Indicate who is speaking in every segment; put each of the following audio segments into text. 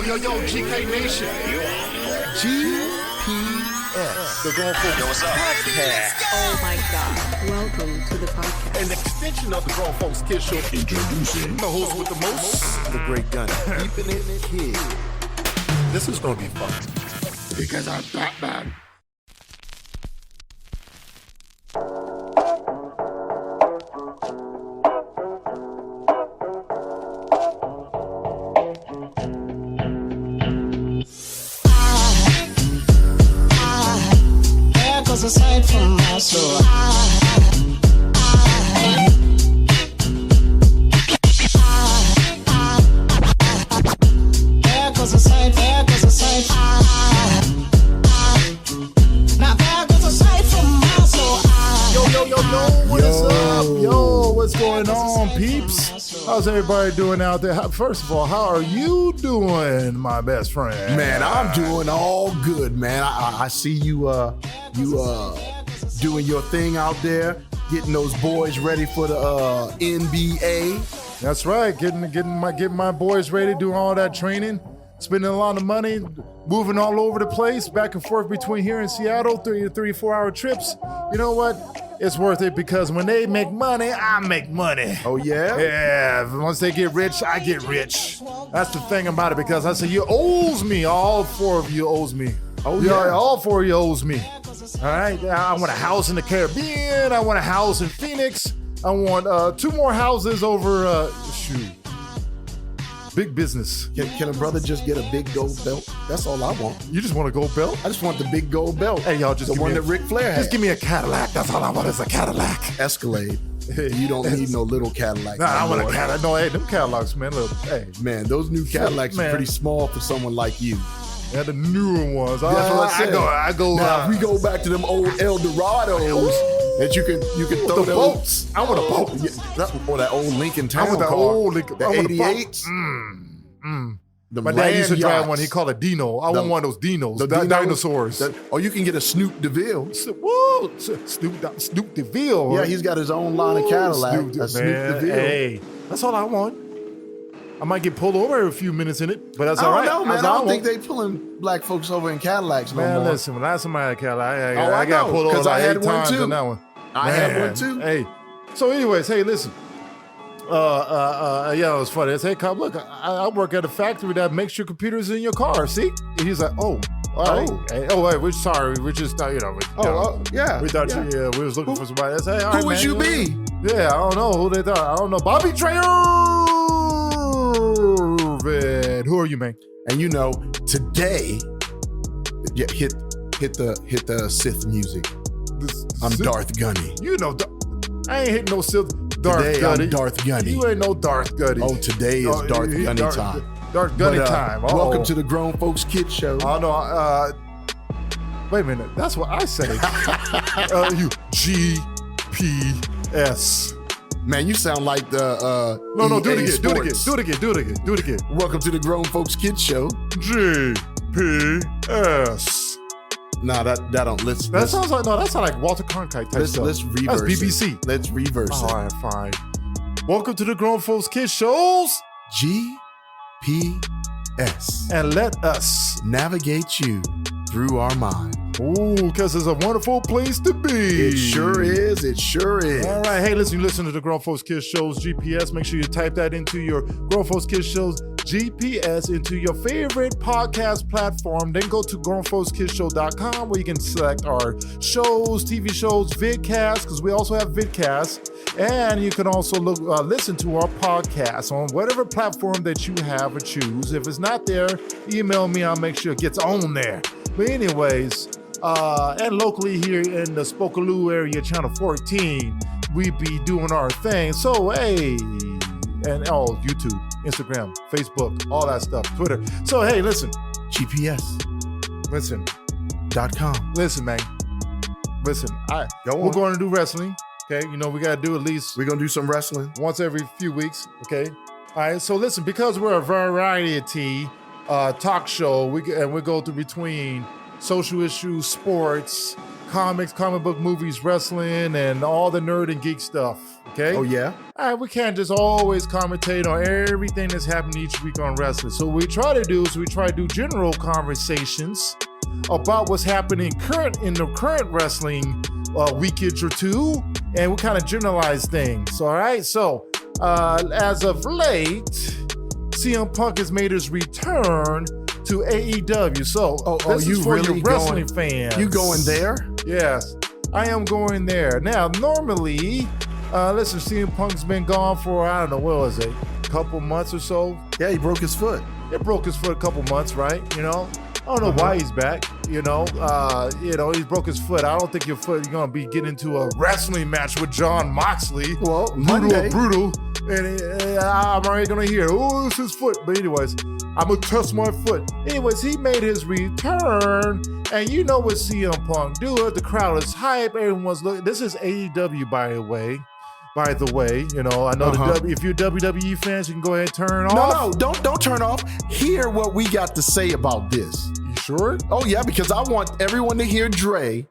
Speaker 1: Yo, GK Nation. GPS. The Grown Folks Podcast.
Speaker 2: Oh my God. Welcome to the podcast.
Speaker 1: An extension of the Grown Folks Kids Show. Introducing the host with the most. The great gun. Keeping it kid. This is going to be fun. Because I'm Batman.
Speaker 3: Aside from my soul, there goes a sight from my soul.
Speaker 4: Yo, what is up? Yo, what's going on, peeps? How's everybody doing out there? First of all, how are you doing, my best friend?
Speaker 5: Man, I'm doing all good, man. I see you doing your thing out there, getting those boys ready for the NBA.
Speaker 4: That's right, getting my boys ready, doing all that training, spending a lot of money, moving all over the place, back and forth between here and Seattle, 30 to 34 hour trips. You know what? It's worth it because when they make money, I make money.
Speaker 5: Oh, yeah?
Speaker 4: Yeah, once they get rich, I get rich. That's the thing about it, because I say, you owes me, all four of you owes me.
Speaker 5: Oh, yeah.
Speaker 4: All four of you owes me. All right, I want a house in the Caribbean. I want a house in Phoenix. I want 2 more houses over, big business.
Speaker 5: Can a brother just get a big gold belt? That's all I want.
Speaker 4: You just want a gold belt?
Speaker 5: I just want the big gold belt.
Speaker 4: Hey, y'all, just
Speaker 5: the one that Ric Flair had.
Speaker 4: Just give me a Cadillac. That's all I want is a Cadillac.
Speaker 5: Escalade. You don't need no little Cadillac.
Speaker 4: Nah, I want a Cadillac. No, hey, them Cadillacs, man. Look, hey.
Speaker 5: Man, those new Cadillacs are pretty small for someone like you.
Speaker 4: Yeah, the newer ones.
Speaker 5: That's what I said.
Speaker 4: I go.
Speaker 5: Now, if we go back to them old Eldorados that you can throw
Speaker 4: the boats. I want a boat.
Speaker 5: Or that old Lincoln Town
Speaker 4: I want that
Speaker 5: car.
Speaker 4: old Lincoln.
Speaker 5: The 88s.
Speaker 4: My dad used to drive one. He called it Dino. I want one of those Dinos. The dinosaurs.
Speaker 5: Or you can get a Snoop DeVille.
Speaker 4: Whoa, Snoop DeVille.
Speaker 5: Yeah, he's got his own line of Cadillac. Snoop DeVille.
Speaker 4: Hey, that's all I want. I might get pulled over a few minutes in it, but that's all right.
Speaker 5: I don't know, man. I don't think they pulling black folks over in Cadillacs no more.
Speaker 4: Man, listen, when last time I had a Cadillac,
Speaker 5: I
Speaker 4: got pulled over like 8 times in that one.
Speaker 5: I had one too.
Speaker 4: Hey, so anyways, hey, listen. Yeah, it was funny. I said, hey, Cobb, look, I work at a factory that makes your computers in your car. See? And he's like, oh. All right. Hey, wait, we're sorry. We're just,
Speaker 5: yeah.
Speaker 4: We thought we was looking for somebody. I said, hey, all right,
Speaker 5: who would you be?
Speaker 4: Yeah, I don't know who they thought. I don't know. Bobby Trayer. Who are you, man?
Speaker 5: And you know, today, hit the Sith music. I'm
Speaker 4: Sith?
Speaker 5: Darth Gunny.
Speaker 4: You know, I ain't hitting no Sith.
Speaker 5: Today I'm Darth Gunny.
Speaker 4: You ain't no Darth Gunny.
Speaker 5: Oh, today is Darth Gunny time.
Speaker 4: Darth Gunny time.
Speaker 5: Welcome to the Grown Folks Kids Show.
Speaker 4: Oh no. Wait a minute. That's what I say. You GPS.
Speaker 5: Man, you sound like the
Speaker 4: No, do it
Speaker 5: EA
Speaker 4: again.
Speaker 5: Sports.
Speaker 4: Do it again.
Speaker 5: Welcome to the Grown Folks Kids Show.
Speaker 4: GPS.
Speaker 5: Nah, that don't.
Speaker 4: That sounds like Walter Cronkite type stuff.
Speaker 5: Let's reverse.
Speaker 4: That's BBC.
Speaker 5: Let's reverse it.
Speaker 4: All right, fine. Welcome to the Grown Folks Kids Shows.
Speaker 5: GPS.
Speaker 4: And let us
Speaker 5: navigate you through our mind.
Speaker 4: Ooh, because it's a wonderful place to be.
Speaker 5: It sure is. All
Speaker 4: right. Hey, listen, you listen to the Grown Folks Kids Shows GPS. Make sure you type that into your Grown Folks Kids Shows GPS into your favorite podcast platform. Then go to grownfolkskidsshow.com where you can select our shows, TV shows, vidcasts, because we also have vidcasts. And you can also listen to our podcast on whatever platform that you have or choose. If it's not there, email me. I'll make sure it gets on there. But anyways, and locally here in the Spokaloo area, Channel 14, we be doing our thing. So, hey, and YouTube, Instagram, Facebook, all that stuff, Twitter. So, hey, listen.
Speaker 5: GPS.
Speaker 4: Listen.
Speaker 5: .com.
Speaker 4: Listen, man. Listen, we're going to do wrestling. Okay, you know, we got to do at least...
Speaker 5: We're going to do some wrestling.
Speaker 4: Once every few weeks, okay? All right, so listen, because we're a variety talk show, we go through between social issues, sports, comics, comic book movies, wrestling, and all the nerd and geek stuff. Okay?
Speaker 5: Oh, yeah?
Speaker 4: All right, we can't just always commentate on everything that's happening each week on wrestling. So what we try to do general conversations about what's happening in the current wrestling weekage or two, and we kind of generalize things. All right, so as of late, CM Punk has made his return to AEW. So this is for your wrestling fans.
Speaker 5: You going there?
Speaker 4: Yes, I am going there. Now, normally, listen, CM Punk's been gone for, I don't know, what was it, a couple months or so?
Speaker 5: Yeah, he broke his foot.
Speaker 4: It broke his foot a couple months, right? You know, I don't know why he's back. You know, he broke his foot. I don't think you're gonna be getting into a wrestling match with Jon Moxley.
Speaker 5: Well, Monday.
Speaker 4: brutal, and I'm already gonna hear, oh, it's his foot. But anyways, I'm gonna test my foot. Anyways, he made his return, and you know what CM Punk do? The crowd is hype. Everyone's looking. This is AEW, by the way. You know, I know if you're WWE fans, you can go ahead and turn off.
Speaker 5: No, don't turn off. Hear what we got to say about this.
Speaker 4: You sure?
Speaker 5: Oh, yeah, because I want everyone to hear Dre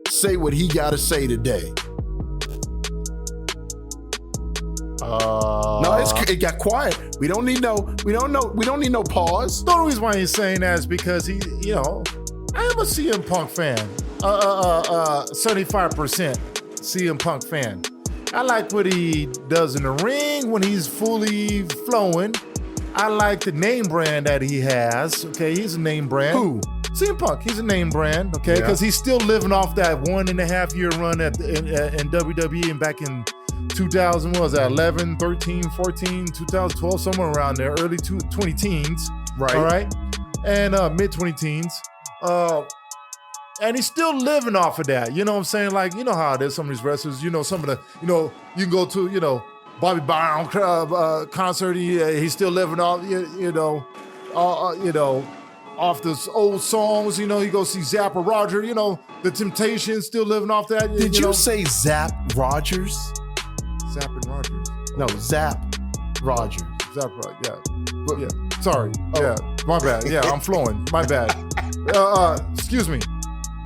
Speaker 5: say what he got to say today. No, it got quiet. We don't need no pause.
Speaker 4: The only reason why he's saying that is because I am a CM Punk fan. 75% CM Punk fan. I like what he does in the ring when he's fully flowing. I like the name brand that he has. Okay, he's a name brand.
Speaker 5: Who?
Speaker 4: CM Punk. He's a name brand. Okay, because he's still living off that 1.5 year run in WWE and back in 2000. What was that? 11, 13, 14, 2012, somewhere around there. Early 20 teens.
Speaker 5: Right.
Speaker 4: All right, and mid 20 teens. And he's still living off of that. You know what I'm saying? Like, you know how it is, some of these wrestlers, some of the, you can go to, Bobby Brown concert. He's still living off, off those old songs. You go see Zappa Roger, the Temptations, still living off that.
Speaker 5: Did you say Zap Rogers?
Speaker 4: Zap and Rogers.
Speaker 5: No, Zap Rogers.
Speaker 4: Zap Rogers, yeah. Sorry. Oh. Yeah, my bad. Yeah, I'm flowing. My bad. Excuse me.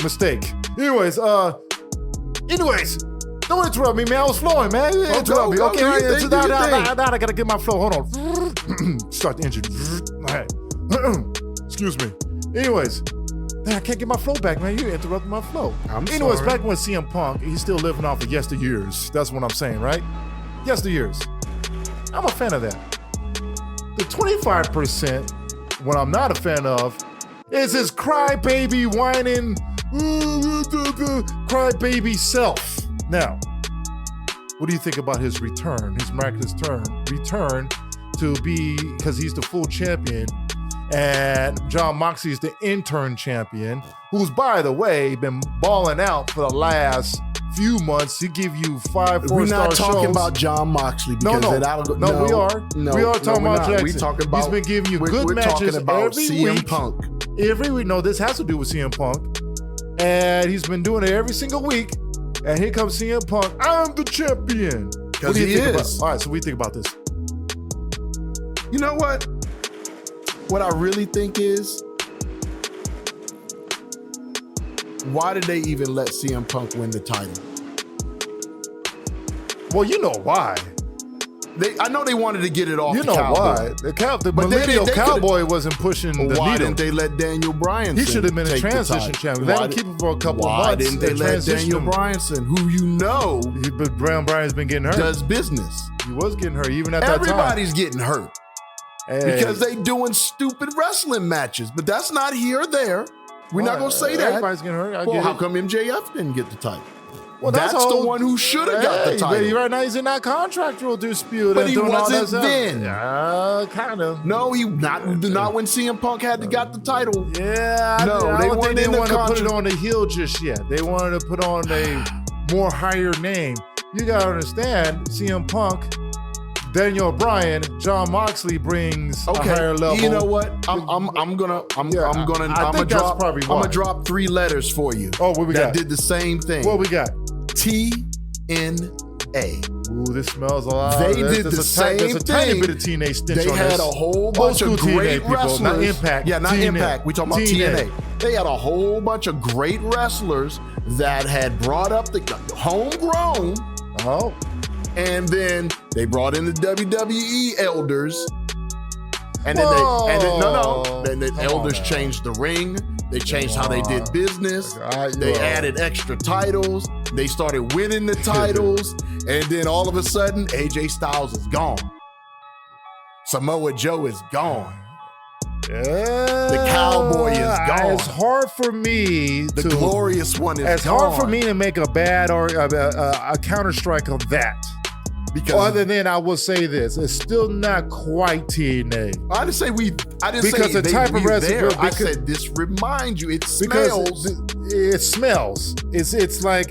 Speaker 4: Mistake. Anyways, don't interrupt me, man. I was flowing, man. Interrupt me. Okay, now I gotta get my flow. Hold on. Start the engine. All right. Excuse me. Anyways, I can't get my flow back, man. You interrupted my flow. Anyways, sorry. Back when CM Punk, he's still living off of yesteryears. That's what I'm saying, right? Yesteryears. I'm a fan of that. The 25%, what I'm not a fan of, is his crybaby whining, crybaby self. Now, what do you think about his return, his miraculous return to be, because he's the full champion, and Jon Moxley is the intern champion, who's, by the way, been balling out for the last few months. He give you 5 4-star shows.
Speaker 5: We're not talking about Jon Moxley.
Speaker 4: We are. We are talking about Jackson.
Speaker 5: We talking about,
Speaker 4: he's been giving you good matches
Speaker 5: talking about
Speaker 4: every
Speaker 5: CM
Speaker 4: week.
Speaker 5: Punk.
Speaker 4: Every week. No, this has to do with CM Punk. And he's been doing it every single week. And here comes CM Punk. I'm the champion.
Speaker 5: Because he is.
Speaker 4: All right, so what do you think about this?
Speaker 5: You know what? What I really think is, why did they even let CM Punk win the title?
Speaker 4: Well, you know why.
Speaker 5: I know they wanted to get it off.
Speaker 4: You know why? The millennial cowboy wasn't pushing the needle.
Speaker 5: Why didn't they let Daniel Bryan?
Speaker 4: He should have been a transition champion. Let him keep him for a couple of months.
Speaker 5: Why didn't they let Daniel Bryan, who
Speaker 4: but Bron Bryan's been getting hurt,
Speaker 5: does business?
Speaker 4: He was getting hurt even at that time.
Speaker 5: Everybody's getting hurt because they doing stupid wrestling matches. But that's not here or there. We're not gonna say that.
Speaker 4: Everybody's getting hurt.
Speaker 5: Well, how come MJF didn't get the title?
Speaker 4: Well,
Speaker 5: that's the one who should have got the title.
Speaker 4: But right now he's in that contractual dispute.
Speaker 5: But he wasn't then.
Speaker 4: Kind of.
Speaker 5: No, not when CM Punk got the title.
Speaker 4: Yeah.
Speaker 5: No, they didn't want to
Speaker 4: put it on the heel just yet. They wanted to put on a more higher name. You got to understand, CM Punk, Daniel Bryan, Jon Moxley brings a higher level.
Speaker 5: You know what? I'm gonna drop 3 letters for you.
Speaker 4: Oh, what we got?
Speaker 5: That did the same thing.
Speaker 4: What we got?
Speaker 5: TNA.
Speaker 4: Ooh, this smells a lot.
Speaker 5: They did the same thing.
Speaker 4: There's a tiny bit of TNA stench on this.
Speaker 5: They had a whole bunch of great wrestlers.
Speaker 4: Not Impact.
Speaker 5: Yeah, not
Speaker 4: TNA.
Speaker 5: Impact. We talking about TNA. They had a whole bunch of great wrestlers that had brought up the homegrown.
Speaker 4: Oh.
Speaker 5: And then they brought in the WWE elders. And then then the elders changed the ring. They changed how they did business. They added extra titles. They started winning the titles. And then all of a sudden, AJ Styles is gone. Samoa Joe is gone.
Speaker 4: Yeah.
Speaker 5: The Cowboy is gone.
Speaker 4: It's hard for me
Speaker 5: The Glorious One is gone.
Speaker 4: It's hard for me to make a bad or a counter strike of that. Because other than I will say this, it's still not quite TNA.
Speaker 5: I didn't say
Speaker 4: because the type of wrestling.
Speaker 5: I said this reminds you. It smells.
Speaker 4: It smells. It's like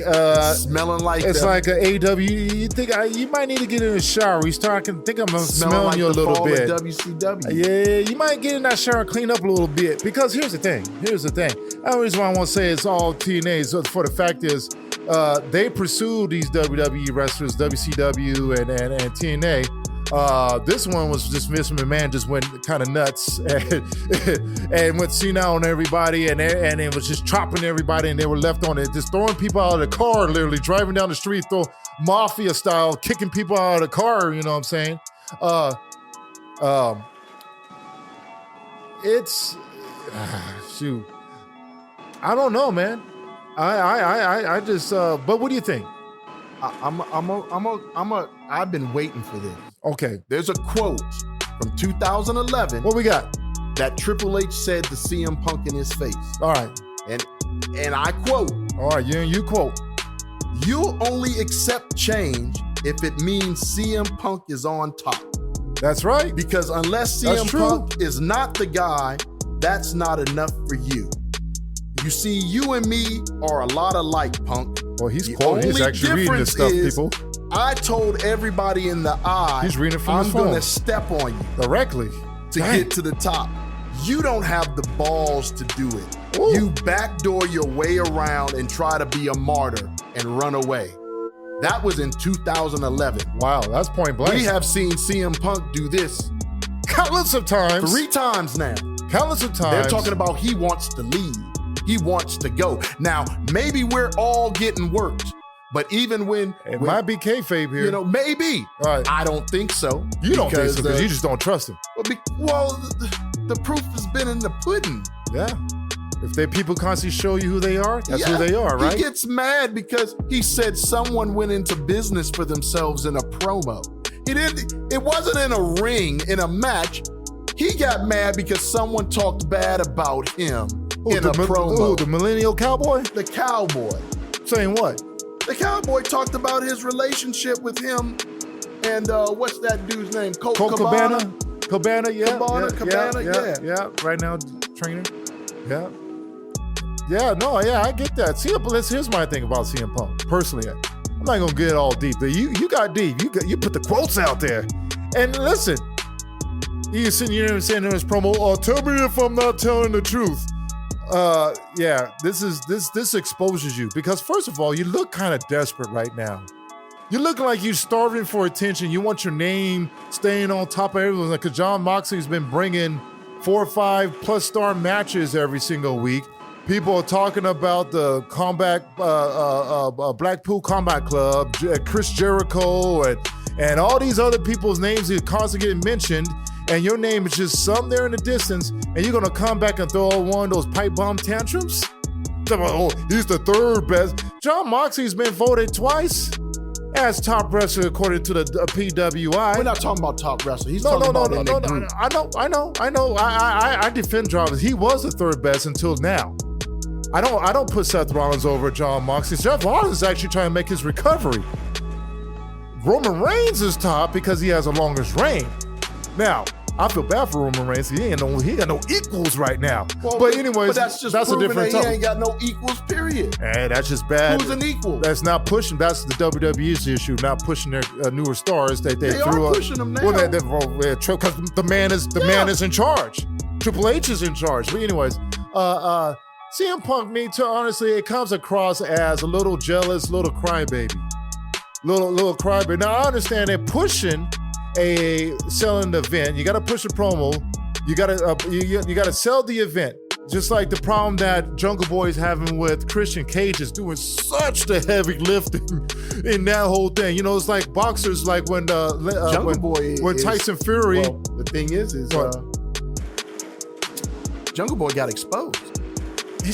Speaker 5: smelling like
Speaker 4: it's like an AW. You think you might need to get in the shower. You start to think I'm smelling
Speaker 5: like
Speaker 4: you a little bit.
Speaker 5: WCW.
Speaker 4: Yeah, you might get in that shower and clean up a little bit. Because here's the thing. The only reason why I want to say it's all TNA is for the fact is they pursued these WWE wrestlers, WCW and TNA. This one was just Vince McMahon just went kind of nuts and went Cena on everybody and it was just chopping everybody and they were left on it, just throwing people out of the car, literally driving down the street, mafia style, kicking people out of the car. You know what I'm saying? It's shoot. I don't know, man. I just. But what do you think?
Speaker 5: I've been waiting for this.
Speaker 4: Okay.
Speaker 5: There's a quote from 2011.
Speaker 4: What we got?
Speaker 5: That Triple H said to CM Punk in his face.
Speaker 4: All right.
Speaker 5: And I quote.
Speaker 4: All right, you quote.
Speaker 5: You'll only accept change if it means CM Punk is on top.
Speaker 4: That's right.
Speaker 5: Because unless CM Punk is not the guy, that's not enough for you. You see, you and me are a lot alike, Punk.
Speaker 4: Well, he's actually reading this stuff, people.
Speaker 5: I told everybody in the eye,
Speaker 4: he's reading from
Speaker 5: I'm going to step on you.
Speaker 4: Directly.
Speaker 5: To get to the top. You don't have the balls to do it. Ooh. You backdoor your way around and try to be a martyr and run away. That was in 2011.
Speaker 4: Wow, that's point blank.
Speaker 5: We have seen CM Punk do this
Speaker 4: countless of times.
Speaker 5: 3 times now.
Speaker 4: Countless of times.
Speaker 5: They're talking about he wants to leave. He wants to go. Now, maybe we're all getting worked, but even when...
Speaker 4: It might be kayfabe here.
Speaker 5: You know, maybe.
Speaker 4: Right.
Speaker 5: I don't think so.
Speaker 4: You don't think so because you just don't trust him.
Speaker 5: Well, the proof has been in the pudding.
Speaker 4: Yeah. If people constantly show you who they are, that's who they are, right?
Speaker 5: He gets mad because he said someone went into business for themselves in a promo. It wasn't in a ring, in a match. He got mad because someone talked bad about him in a promo.
Speaker 4: The Millennial Cowboy?
Speaker 5: The Cowboy.
Speaker 4: Saying what?
Speaker 5: The Cowboy talked about his relationship with him and what's that dude's name? Colt Cabana?
Speaker 4: Cabana, yeah.
Speaker 5: Cabana,
Speaker 4: yeah. Right now, trainer. Yeah. Yeah, no, yeah, I get that. Here's my thing about CM Punk. Personally, I'm not gonna get all deep, but you got deep. You put the quotes out there. And listen, you sitting here and saying in his promo, tell me if I'm not telling the truth. Yeah, this exposes you because first of all, you look kind of desperate right now. You look like you're starving for attention. You want your name staying on top of everyone. Like, 'cause Jon Moxley's been bringing 4 or 5 plus star matches every single week. People are talking about the Blackpool Combat Club, Chris Jericho, and all these other people's names that constantly get mentioned. And your name is just some there in the distance, and you're gonna come back and throw one of those pipe bomb tantrums? Oh, he's the 3rd best. Jon Moxley's been voted twice as top wrestler according to the PWI.
Speaker 5: We're not talking about top wrestler. He's talking about in the group.
Speaker 4: I know. I defend Jarvis. He was the 3rd best until now. I don't put Seth Rollins over Jon Moxley. Seth Rollins is actually trying to make his recovery. Roman Reigns is top because he has the longest reign. Now, I feel bad for Roman Reigns. He got no equals right now.
Speaker 5: Well,
Speaker 4: but anyways,
Speaker 5: that's just
Speaker 4: a different
Speaker 5: that
Speaker 4: topic.
Speaker 5: He ain't got no equals, period.
Speaker 4: Hey, that's just bad.
Speaker 5: Who's an equal?
Speaker 4: That's not pushing. That's the WWE's issue, not pushing their newer stars. They threw
Speaker 5: are pushing them now.
Speaker 4: Well, because the man is in charge. Triple H is in charge. But anyways, CM Punk, honestly, it comes across as a little jealous, little crybaby. Little crybaby. Now, I understand they're pushing selling the event. You got to push a promo. You got to sell the event. Just like the problem that Jungle Boy is having with Christian Cage is doing such the heavy lifting in that whole thing. You know, it's like boxers, like when Tyson Fury.
Speaker 5: Well, the thing is Jungle Boy got exposed. He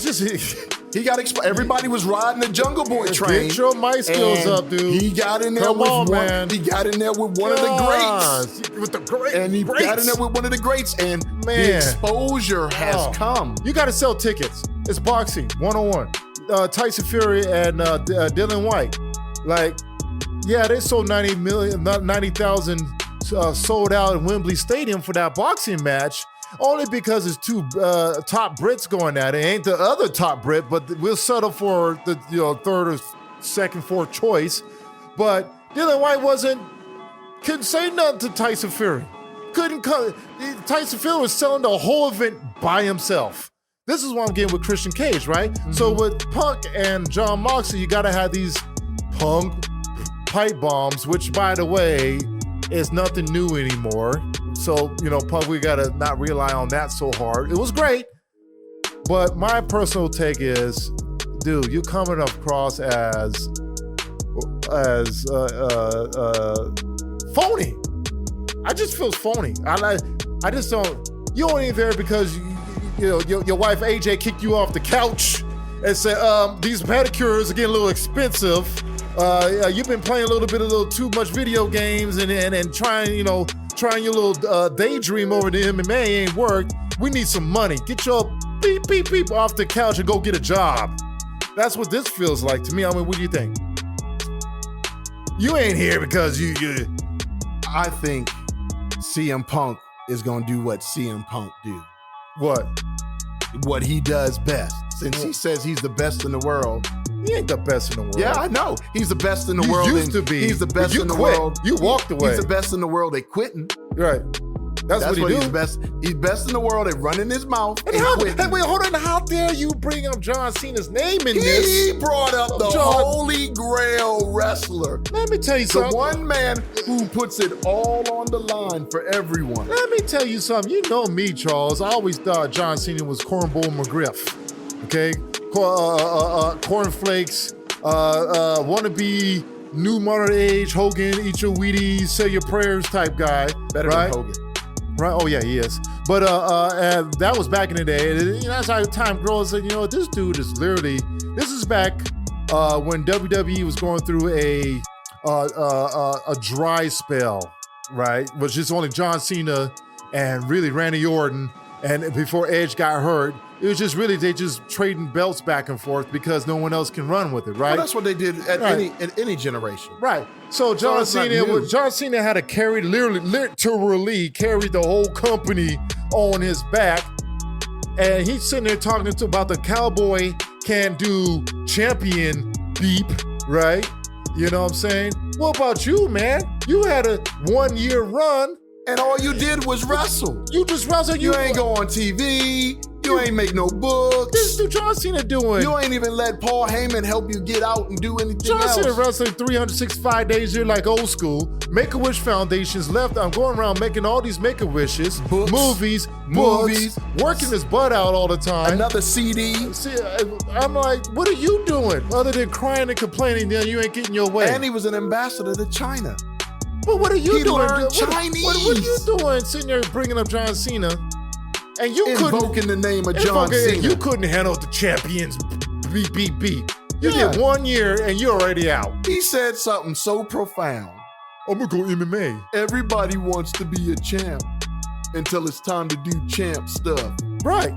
Speaker 5: got exposed. Everybody was riding the Jungle Boy train.
Speaker 4: Get your mic skills up, dude.
Speaker 5: He got in there
Speaker 4: man.
Speaker 5: He got in there with one of the greats.
Speaker 4: With the great.
Speaker 5: And he got in there with one of the greats. And the exposure has come.
Speaker 4: You got to sell tickets. It's boxing 101. Tyson Fury and Dylan White. Like, yeah, they sold 90,000 sold out in Wembley Stadium for that boxing match. Only because it's two top Brits going at it. Ain't the other top Brit, but we'll settle for the third or second, fourth choice. But Dylan White couldn't say nothing to Tyson Fury. Tyson Fury was selling the whole event by himself. This is what I'm getting with Christian Cage, right? Mm-hmm. So with Punk and Jon Moxley, you gotta have these Punk pipe bombs, which by the way, is nothing new anymore. So, Punk, we gotta not rely on that so hard. It was great, but my personal take is, dude, you coming across as phony. I just feel phony. I just don't. You only there because your wife AJ kicked you off the couch and said these pedicures are getting a little expensive. You've been playing a little too much video games and trying your little daydream over the MMA ain't worked. We need some money. Get your beep off the couch and go get a job. That's what this feels like to me. I mean, what do you think? You ain't here because you.
Speaker 5: I think CM Punk is gonna do what CM Punk do. What he does best. Since he says he's the best in the world.
Speaker 4: He ain't the best in the world.
Speaker 5: Yeah, I know. He's the best in the world.
Speaker 4: You used to be.
Speaker 5: He's the best in the world.
Speaker 4: You walked away.
Speaker 5: He's the best in the world at quitting.
Speaker 4: Right. That's what he do.
Speaker 5: He's best. He's best in the world at running his mouth and quitting.
Speaker 4: Hey, wait, hold on. How dare you bring up John Cena's name in this?
Speaker 5: He brought up the Holy Grail wrestler.
Speaker 4: Let me tell you something.
Speaker 5: The one man who puts it all on the line for everyone.
Speaker 4: Let me tell you something. You know me, Charles. I always thought John Cena was Cornball McGriff. Okay? Cornflakes. Wannabe new modern age Hogan, eat your Wheaties, say your prayers type guy.
Speaker 5: Better
Speaker 4: right?
Speaker 5: than Hogan.
Speaker 4: Right? Oh yeah, he is. But that was back in the day. That's how time grows. This dude is literally. This is back when WWE was going through a dry spell, right? It was just only John Cena and really Randy Orton, and before Edge got hurt. It was just really they just trading belts back and forth because no one else can run with it, right?
Speaker 5: Well, that's what they did at any generation,
Speaker 4: right? So John Cena had to carry literally carry the whole company on his back, and he's sitting there talking about the cowboy can't do champion beep, right? You know what I'm saying? What about you, man? You had a 1-year run.
Speaker 5: And all you did was wrestle.
Speaker 4: You just wrestled.
Speaker 5: You ain't go on TV. You ain't make no books.
Speaker 4: This is John Cena doing.
Speaker 5: You ain't even let Paul Heyman help you get out and do anything else.
Speaker 4: John Cena wrestling 365 days a year like old school. Make-A-Wish Foundation's left. I'm going around making all these Make-A-Wishes. Movies, working his butt out all the time.
Speaker 5: Another CD.
Speaker 4: See, I'm like, what are you doing? Other than crying and complaining, then you ain't getting your way.
Speaker 5: And he was an ambassador to China.
Speaker 4: But what are you doing?
Speaker 5: Learned Chinese.
Speaker 4: What are you doing sitting there bringing up John Cena? And you
Speaker 5: invoking the name of John Cena.
Speaker 4: You couldn't handle the champions. Beep. You did 1 year and you're already out.
Speaker 5: He said something so profound.
Speaker 4: I'm gonna go MMA.
Speaker 5: Everybody wants to be a champ until it's time to do champ stuff.
Speaker 4: Right.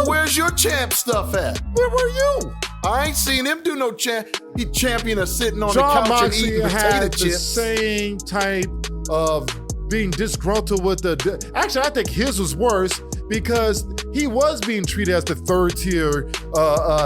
Speaker 5: Where's your champ stuff at?
Speaker 4: Where were you?
Speaker 5: I ain't seen him do no champion of sitting on the couch and eating potato chips.
Speaker 4: The same type of being disgruntled with actually, I think his was worse because he was being treated as the third tier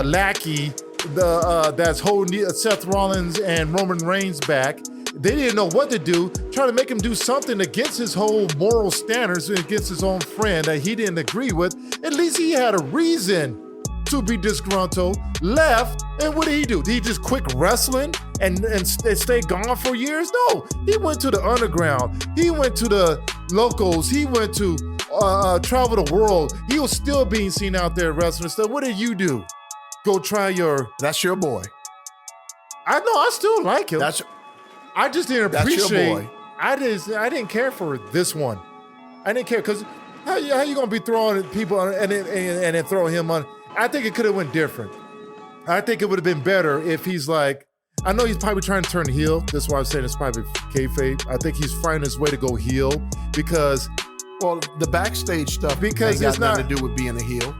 Speaker 4: lackey that's holding Seth Rollins and Roman Reigns back. They didn't know what to do, trying to make him do something against his whole moral standards and against his own friend that he didn't agree with. At least he had a reason to be disgruntled, left, and what did he do? Did he just quit wrestling and stay gone for years? No, he went to the underground. He went to the locals. He went to travel the world. He was still being seen out there wrestling and stuff. What did you do? Go try your...
Speaker 5: That's your boy.
Speaker 4: I know, I still like him. I just didn't appreciate...
Speaker 5: That's your boy.
Speaker 4: I didn't care for this one. I didn't care because how you gonna be throwing people on and then throwing him on? I think it could have went different. I think it would have been better if he's like, I know he's probably trying to turn heel. That's why I'm saying it's probably kayfabe. I think he's finding his way to go heel because...
Speaker 5: Well, the backstage stuff
Speaker 4: because
Speaker 5: ain't got nothing to do with being a heel.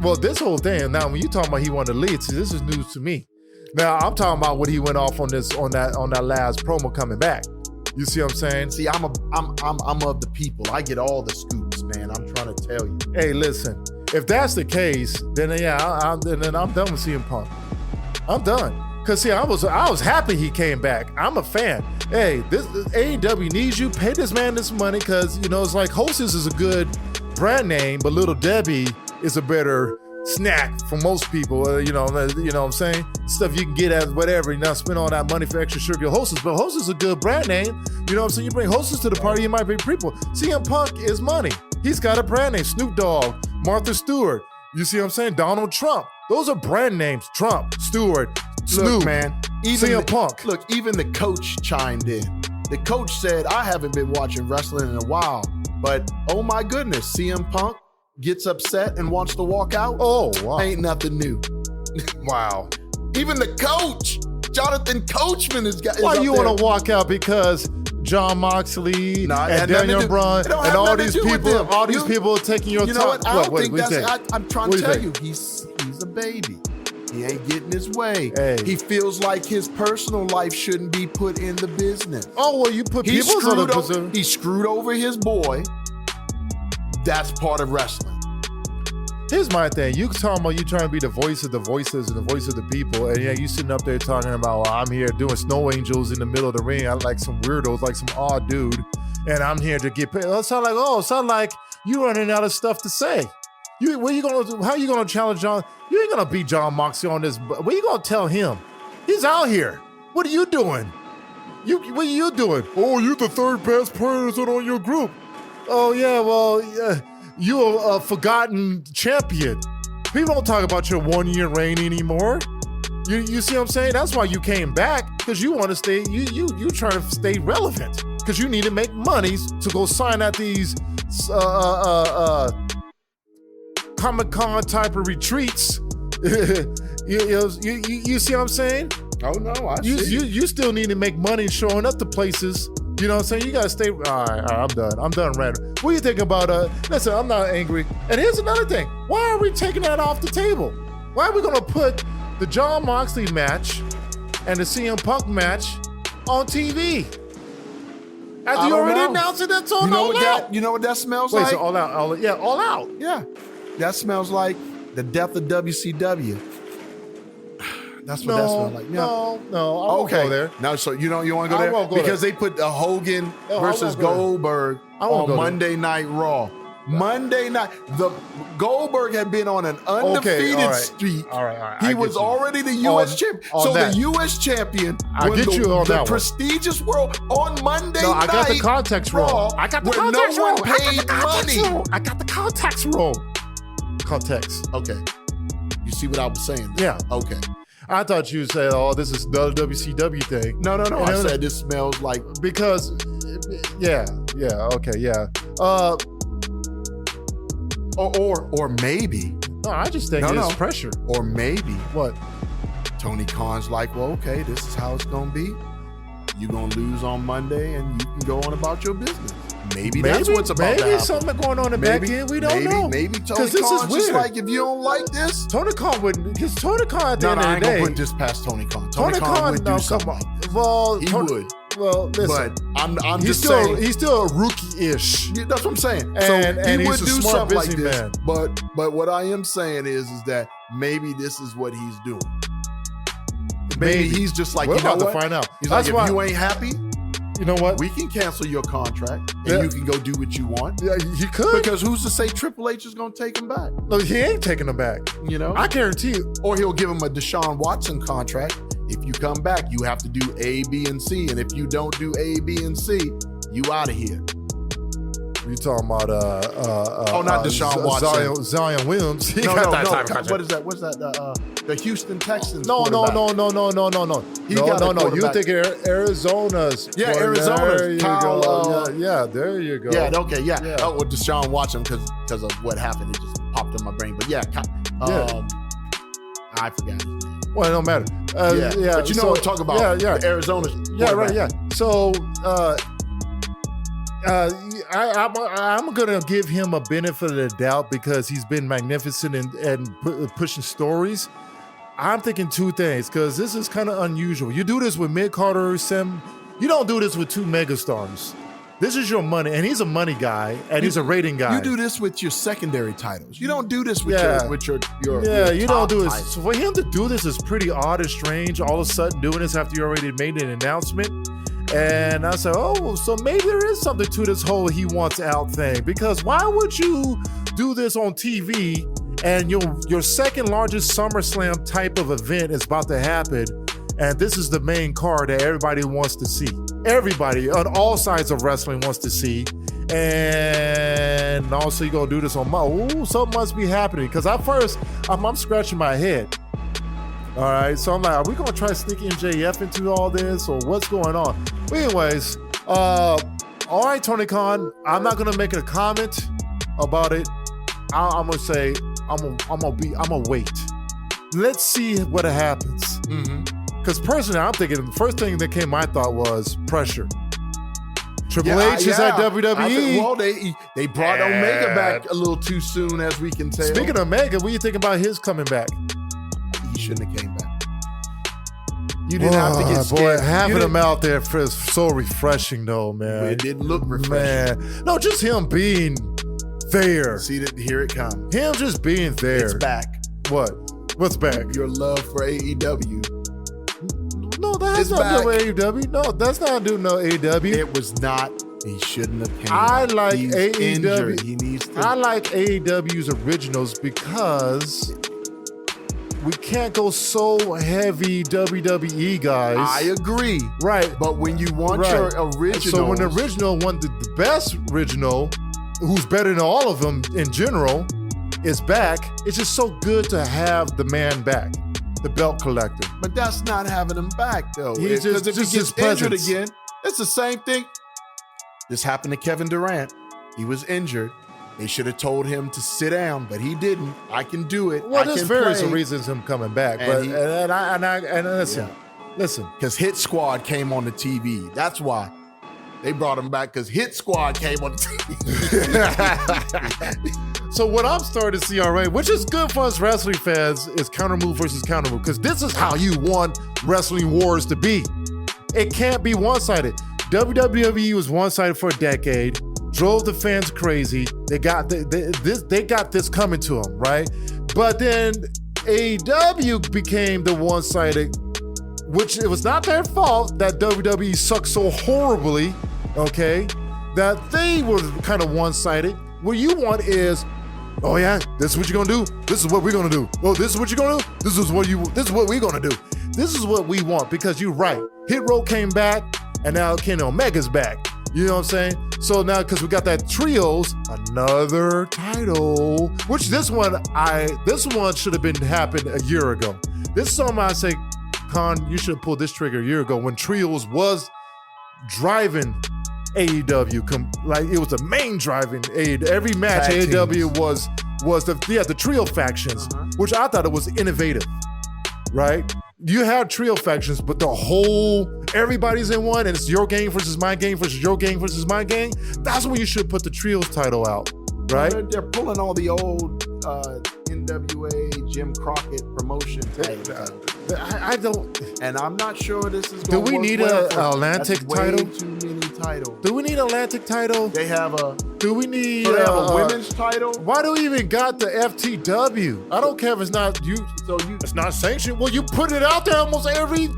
Speaker 4: Well, this whole thing, now when you talking about he wanted to lead, see, this is news to me. Now, I'm talking about what he went off on that last promo coming back. You see what I'm saying?
Speaker 5: See, I'm of the people. I get all the scoops, man. I'm trying to tell you.
Speaker 4: Hey, listen, if that's the case, then then I'm done with CM Punk. I'm done. Cause see, I was happy he came back. I'm a fan. Hey, this AEW needs you. Pay this man this money, cause it's like Hostess is a good brand name, but Little Debbie is a better snack for most people. You know what I'm saying? Stuff you can get at whatever. You not spend all that money for extra sugar. Hostess, but Hostess is a good brand name. You know what I'm saying? You bring Hostess to the party, you might bring people. CM Punk is money. He's got a brand name. Snoop Dogg, Martha Stewart. You see what I'm saying? Donald Trump. Those are brand names. Trump, Stewart, Snoop,
Speaker 5: look, man. Even
Speaker 4: CM Punk.
Speaker 5: Look, even the coach chimed in. The coach said, I haven't been watching wrestling in a while, but oh my goodness, CM Punk gets upset and wants to walk out.
Speaker 4: Oh, wow.
Speaker 5: Ain't nothing new.
Speaker 4: Wow.
Speaker 5: Even the coach, Jonathan Coachman is
Speaker 4: Why you want to walk out? Because Jon Moxley and Daniel Bryan and all these people taking your time.
Speaker 5: You know what? I don't think that's... I'm trying to tell you, he's a baby. He ain't getting his way.
Speaker 4: Hey.
Speaker 5: He feels like his personal life shouldn't be put in the business.
Speaker 4: Oh, well, you put people's on the position.
Speaker 5: He screwed over his boy. That's part of wrestling.
Speaker 4: Here's my thing. You talking about you trying to be the voice of the voices and the voice of the people, and you sitting up there talking about, well, I'm here doing snow angels in the middle of the ring. I like some weirdos, like some odd dude, and I'm here to get paid. It sound like you running out of stuff to say. What you gonna do? How you gonna challenge Jon? You ain't gonna beat Jon Moxley on this. What you gonna tell him? He's out here. What are you doing? What are you doing? Oh, you the third best person on your group. Oh yeah, well, you're a forgotten champion. People don't talk about your 1 year reign anymore. You see what I'm saying? That's why you came back, because you want to stay. You trying to stay relevant because you need to make money to go sign at these Comic-Con type of retreats. You see what I'm saying?
Speaker 5: Oh no, I see.
Speaker 4: You still need to make money showing up to places. You know what I'm saying? You gotta stay. All right, I'm done. I'm done ranting. What do you think about listen, I'm not angry. And here's another thing. Why are we taking that off the table? Why are we gonna put the Jon Moxley match and the CM Punk match on TV? After you already announced it, that's all out.
Speaker 5: You know what that smells
Speaker 4: like?
Speaker 5: Wait,
Speaker 4: so all out. All out.
Speaker 5: Yeah. That smells like the death of WCW. That's what that smells like. Yeah.
Speaker 4: No, I won't go there.
Speaker 5: No, so you want to go there?
Speaker 4: Won't go
Speaker 5: because
Speaker 4: there.
Speaker 5: They put Hogan versus Goldberg on Monday Night Raw. Monday night, the Goldberg had been on an undefeated streak.
Speaker 4: All right.
Speaker 5: He was already the U.S. champion. So the U.S. champion, the prestigious world on Monday night.
Speaker 4: I got the context wrong. I got the context wrong.
Speaker 5: I
Speaker 4: got the context wrong. Context.
Speaker 5: Okay. You see what I was saying?
Speaker 4: Yeah.
Speaker 5: Okay.
Speaker 4: I thought you said, "Oh, this is the WCW thing."
Speaker 5: No. I said this smells like
Speaker 4: because, okay, yeah.
Speaker 5: Or maybe.
Speaker 4: No, I just think it's pressure.
Speaker 5: Or maybe.
Speaker 4: What?
Speaker 5: Tony Khan's like, well, okay, this is how it's going to be. You're going to lose on Monday and you can go on about your business. Maybe that's what's about to happen. Maybe
Speaker 4: something going on in the back end. We don't know.
Speaker 5: Maybe Tony Khan's just like, if you don't like this.
Speaker 4: Tony Khan wouldn't. Because Tony Khan at the end of the day.
Speaker 5: I ain't going to put this past Tony Khan. Tony Khan would do something.
Speaker 4: Well,
Speaker 5: he would.
Speaker 4: Well, listen.
Speaker 5: But I'm just saying.
Speaker 4: He's still a rookie-ish.
Speaker 5: Yeah, that's what I'm saying.
Speaker 4: And
Speaker 5: he would
Speaker 4: do
Speaker 5: something like this.
Speaker 4: Man.
Speaker 5: But what I am saying is that maybe this is what he's doing. Maybe he's just like,
Speaker 4: we're
Speaker 5: you know
Speaker 4: about
Speaker 5: what?
Speaker 4: to find out.
Speaker 5: He's like, if you ain't happy,
Speaker 4: you know what?
Speaker 5: We can cancel your contract and you can go do what you want.
Speaker 4: Yeah, you could.
Speaker 5: Because who's to say Triple H is going to take him back?
Speaker 4: No, he ain't taking him back.
Speaker 5: You know?
Speaker 4: I guarantee you.
Speaker 5: Or he'll give him a Deshaun Watson contract. If you come back, you have to do A, B, and C. And if you don't do A, B, and C, you out of here.
Speaker 4: You talking about
Speaker 5: not Deshaun Watson.
Speaker 4: Zion Williams. He
Speaker 5: No,
Speaker 4: got
Speaker 5: no,
Speaker 4: that
Speaker 5: no.
Speaker 4: type of contract.
Speaker 5: What is that? What's that? The Houston Texans.
Speaker 4: No.
Speaker 5: He got a
Speaker 4: You
Speaker 5: quarterback.
Speaker 4: think Arizona's?
Speaker 5: Yeah,
Speaker 4: Well,
Speaker 5: Arizona's.
Speaker 4: There you
Speaker 5: Kyle,
Speaker 4: go. Yeah, there you go.
Speaker 5: Yeah, okay, yeah.
Speaker 4: Yeah.
Speaker 5: Oh, with Deshaun Watson because of what happened, it just popped in my brain. But yeah, I forgot his name.
Speaker 4: Well, it don't matter.
Speaker 5: Yeah, but you know what I'm talking about.
Speaker 4: Yeah.
Speaker 5: Arizona's.
Speaker 4: Yeah, right.
Speaker 5: quarterback.
Speaker 4: Yeah. So I'm gonna give him a benefit of the doubt because he's been magnificent and pushing stories. I'm thinking two things because this is kind of unusual. You do this with Mid-Carter, Sam. You don't do this with two megastars. This is your money, and he's a money guy, and he's a rating guy.
Speaker 5: You do this with your secondary titles. You don't do this with your
Speaker 4: you
Speaker 5: top
Speaker 4: don't do this.
Speaker 5: titles.
Speaker 4: So for him to do this is pretty odd and strange. All of a sudden, doing this after you already made an announcement, and I said, oh, so maybe there is something to this whole he wants out thing. Because why would you do this on TV and your second largest SummerSlam type of event is about to happen, and this is the main card that everybody wants to see. Everybody on all sides of wrestling wants to see. And also you're going to do this on something must be happening. Because at first, I'm scratching my head. All right, so I'm like, are we going to try to sneak MJF into all this, or what's going on? But anyways, all right, Tony Khan, I'm not going to make a comment about it. I'm going to say, I'm going to wait. Let's see what happens.
Speaker 5: Mm-hmm.
Speaker 4: Because personally, I'm thinking the first thing that came to my thought was pressure. Triple H is at WWE.
Speaker 5: They brought Omega back a little too soon, as we can tell.
Speaker 4: Speaking of Omega, what do you think about his coming back?
Speaker 5: He shouldn't have came back. You didn't have to get scared.
Speaker 4: Boy, having him out there is so refreshing, though, man.
Speaker 5: It didn't look refreshing.
Speaker 4: Man. No, just him being there.
Speaker 5: See that? Here it comes.
Speaker 4: Him just being there.
Speaker 5: It's back.
Speaker 4: What? What's back?
Speaker 5: Your love for AEW.
Speaker 4: No, that's not doing AEW. No, that's not doing no AEW.
Speaker 5: It was not. He shouldn't have came.
Speaker 4: I
Speaker 5: back.
Speaker 4: like
Speaker 5: He's
Speaker 4: AEW.
Speaker 5: Injured. He needs to.
Speaker 4: I like AEW's originals because we can't go so heavy WWE guys.
Speaker 5: I agree.
Speaker 4: Right.
Speaker 5: But when you want your original.
Speaker 4: So when the original one, the best original, who's better than all of them in general, is back, it's just so good to have the man back, the belt collector.
Speaker 5: But that's not having him back, though.
Speaker 4: He's
Speaker 5: Because if
Speaker 4: just
Speaker 5: he
Speaker 4: his
Speaker 5: gets injured
Speaker 4: presence.
Speaker 5: again, it's the same thing. This happened to Kevin Durant. He was injured. They should have told him to sit down, but he didn't. I can do it.
Speaker 4: Well,
Speaker 5: I
Speaker 4: there's
Speaker 5: can
Speaker 4: various
Speaker 5: play.
Speaker 4: reasons him coming back,
Speaker 5: And
Speaker 4: but listen.
Speaker 5: Because Hit Squad came on the TV. That's why. They brought him back because Hit Squad came on the TV.
Speaker 4: So what I'm starting to see already, which is good for us wrestling fans, is counter move versus counter move, because this is how you want wrestling wars to be. It can't be one-sided. WWE was one-sided for a decade, drove the fans crazy. They got this coming to them, right? But then AEW became the one-sided, which it was not their fault that WWE sucked so horribly, okay? That they were kind of one-sided. What you want is, oh yeah, this is what you're gonna do. This is what we're gonna do. Oh, this is what you're gonna do. This is what we're gonna do. This is what we want, because you're right. Hit Row came back, and now Kenny Omega's back. You know what I'm saying? So now, because we got that trios, another title, which this one should have been happened a year ago. This is something I say, Khan, you should have pulled this trigger a year ago when trios was driving AEW. Like it was the main driving AEW. Every match
Speaker 5: Tag
Speaker 4: AEW was the trio factions, which I thought it was innovative, right? You have trio factions, but everybody's in one, and it's your gang versus my gang versus your gang versus my gang. That's when you should put the trios title out, right?
Speaker 5: They're pulling all the old NWA Jim Crockett promotion titles.
Speaker 4: I don't.
Speaker 5: And I'm not sure this is
Speaker 4: Do
Speaker 5: going to
Speaker 4: we
Speaker 5: work
Speaker 4: need
Speaker 5: well
Speaker 4: an
Speaker 5: for them.
Speaker 4: Atlantic
Speaker 5: That's
Speaker 4: title?
Speaker 5: Way too many titles.
Speaker 4: Do we need an Atlantic title?
Speaker 5: They have a.
Speaker 4: Do we need?
Speaker 5: So they have a women's title.
Speaker 4: Why do we even got the FTW? I don't care if it's not you. It's not sanctioned. Well, you put it out there almost every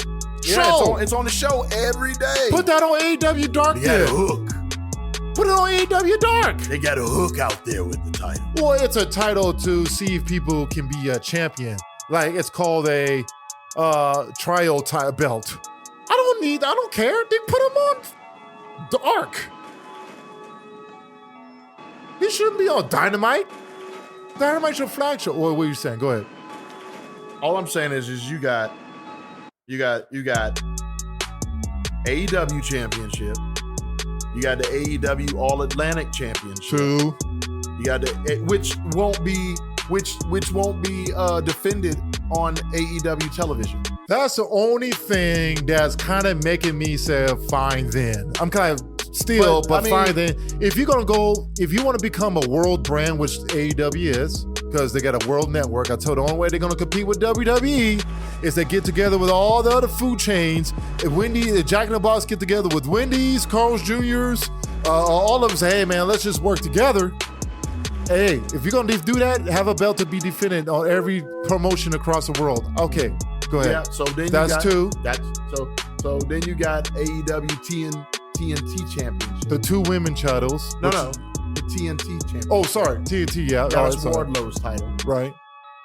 Speaker 4: show.
Speaker 5: It's on the show every day.
Speaker 4: Put that on AEW Dark
Speaker 5: They got a
Speaker 4: there.
Speaker 5: hook.
Speaker 4: Put it on AEW Dark.
Speaker 5: They got a hook out there with the title.
Speaker 4: Well, it's a title to see if people can be a champion. Like it's called a trial belt. I don't care. They put them on Dark. He shouldn't be on Dynamite. Dynamite's your flagship. What are you saying? Go ahead.
Speaker 5: All I'm saying is you got AEW Championship. You got the AEW All Atlantic Championship.
Speaker 4: 2.
Speaker 5: You got which won't be defended on AEW television.
Speaker 4: That's the only thing that's kind of making me say, fine then. I'm kind of still, but fine then. If you want to become a world brand, which AEW is, because they got a world network, I told the only way they're going to compete with WWE is they get together with all the other food chains. If Jack in the Box get together with Wendy's, Carl's Jr.'s, all of them say, hey man, let's just work together. Hey, if you're going to do that, have a belt to be defended on every promotion across the world. Okay, go ahead.
Speaker 5: Yeah, so then
Speaker 4: that's 2.
Speaker 5: So then you got AEW TNT Championship.
Speaker 4: The 2 women titles.
Speaker 5: No, the TNT Championship.
Speaker 4: Oh, sorry, TNT. Yeah,
Speaker 5: that's Wardlow's title.
Speaker 4: Right.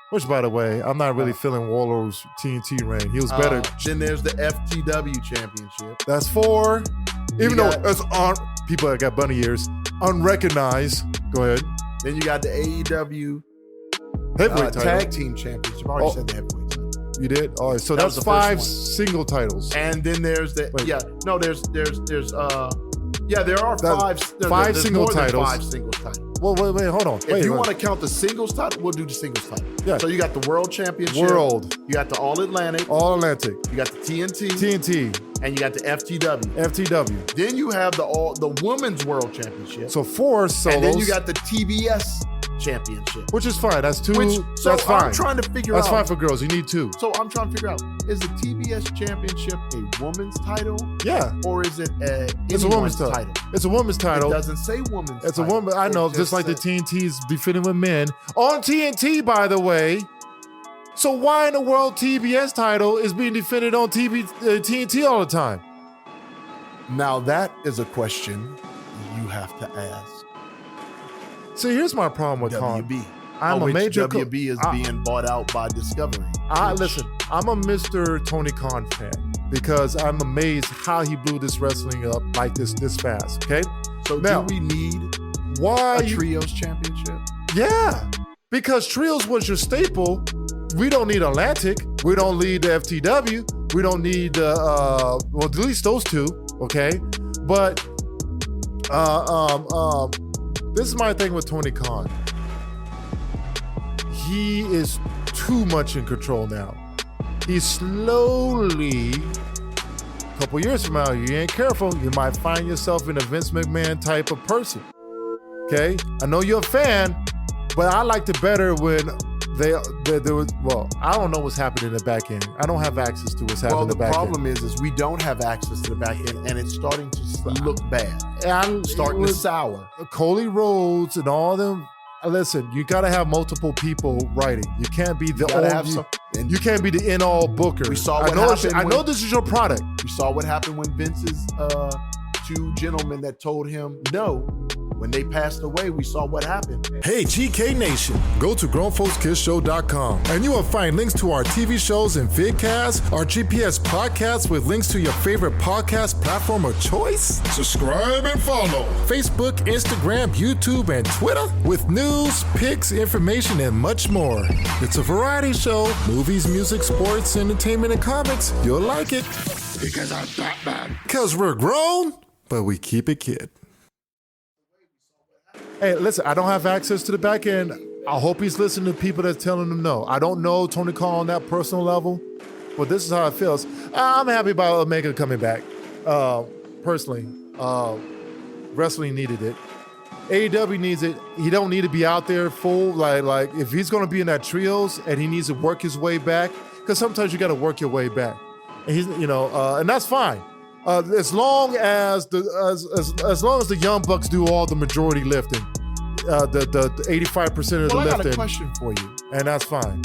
Speaker 4: Which, by the way, I'm not really feeling Wardlow's TNT reign. He was better.
Speaker 5: Then there's the FTW Championship.
Speaker 4: That's 4. Even though it's people that got bunny ears, unrecognized. Go ahead.
Speaker 5: Then you got the AEW
Speaker 4: heavyweight title.
Speaker 5: Tag Team Championship. I already said the heavyweight title.
Speaker 4: You did? All right. So that's 5 single titles.
Speaker 5: And then there's there are 5
Speaker 4: single titles.
Speaker 5: 5 singles titles.
Speaker 4: Well, wait, hold on.
Speaker 5: If you want to count the singles title, we'll do the singles title.
Speaker 4: Yeah.
Speaker 5: So you got the World Championship. You got the All Atlantic. You got the TNT. And you got the FTW. Then you have the Women's World Championship.
Speaker 4: So 4 solos.
Speaker 5: And then you got the TBS Championship.
Speaker 4: Which is fine. That's 2.
Speaker 5: That's
Speaker 4: fine.
Speaker 5: I'm trying to figure
Speaker 4: That's
Speaker 5: out.
Speaker 4: fine for girls. You need 2.
Speaker 5: So I'm trying to figure out, is the TBS Championship a woman's title?
Speaker 4: Yeah.
Speaker 5: Or is it
Speaker 4: it's a woman's title? It's a woman's title.
Speaker 5: It doesn't say woman's
Speaker 4: It's
Speaker 5: title.
Speaker 4: a woman. I know, just like the TNT's defending with men. On TNT, by the way. So why in the world TBS title is being defended on TNT all the time?
Speaker 5: Now that is a question you have to ask.
Speaker 4: See, here's my problem with
Speaker 5: WB.
Speaker 4: I'm a major
Speaker 5: WB is being bought out by Discovery.
Speaker 4: Listen, I'm a Mr. Tony Khan fan because I'm amazed how he blew this wrestling up like this fast. Okay,
Speaker 5: so now, do we need a trios championship?
Speaker 4: Yeah, because trios was your staple. We don't need Atlantic. We don't need the FTW. We don't need well, at least those 2. Okay, but this is my thing with Tony Khan. He is too much in control now. He's slowly, a couple years from now, you ain't careful, you might find yourself in a Vince McMahon type of person. Okay? I know you're a fan, but I liked it better when there was, well, I don't know what's happening in the back end. I don't have access to what's happening in the back end.
Speaker 5: Well, the problem is we don't have access to the back end, and it's starting to look bad. Starting to sour.
Speaker 4: Cody Rhodes and all them. Listen, you got to have multiple people writing. You can't be the you can't be the in-all booker.
Speaker 5: We saw what happened.
Speaker 4: I know this is your product.
Speaker 5: We saw what happened when Vince's 2 gentlemen that told him no. When they passed away, we saw what happened.
Speaker 4: Hey, GK Nation, go to grownfolkskidsshow.com and you will find links to our TV shows and vidcasts, our GPS podcasts with links to your favorite podcast platform of choice. Subscribe and follow Facebook, Instagram, YouTube, and Twitter with news, pics, information, and much more. It's a variety show, movies, music, sports, entertainment, and comics. You'll like it. Because I'm Batman. Because we're grown, but we keep it kid. Hey, listen, I don't have access to the back end. I hope he's listening to people that's telling him no. I don't know Tony Khan on that personal level, but this is how it feels. I'm happy about Omega coming back. Personally, wrestling needed it. AEW needs it. He don't need to be out there full. Like if he's going to be in that trios and he needs to work his way back, because sometimes you got to work your way back. And he's, and that's fine. As long as the Young Bucks do all the majority lifting, the 85% of the lifting.
Speaker 5: I got a question for you,
Speaker 4: and that's fine.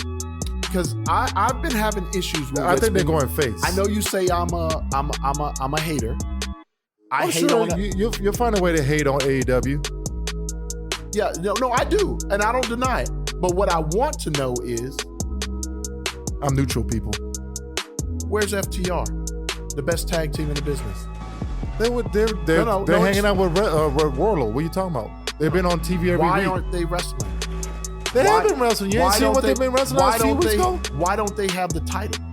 Speaker 5: Because I've been having issues with.
Speaker 4: I think they're going face.
Speaker 5: I know you say I'm a hater. I hate
Speaker 4: sure.
Speaker 5: on
Speaker 4: You'll find a way to hate on AEW.
Speaker 5: Yeah, no, I do, and I don't deny it. But what I want to know is,
Speaker 4: I'm neutral, people.
Speaker 5: Where's FTR? The best tag team in the business.
Speaker 4: They're hanging out with Warlow. What are you talking about? They've been on TV every week.
Speaker 5: Why aren't they wrestling?
Speaker 4: They have been wrestling. You ain't seen what they've been wrestling last few weeks ago?
Speaker 5: Why don't they have the title?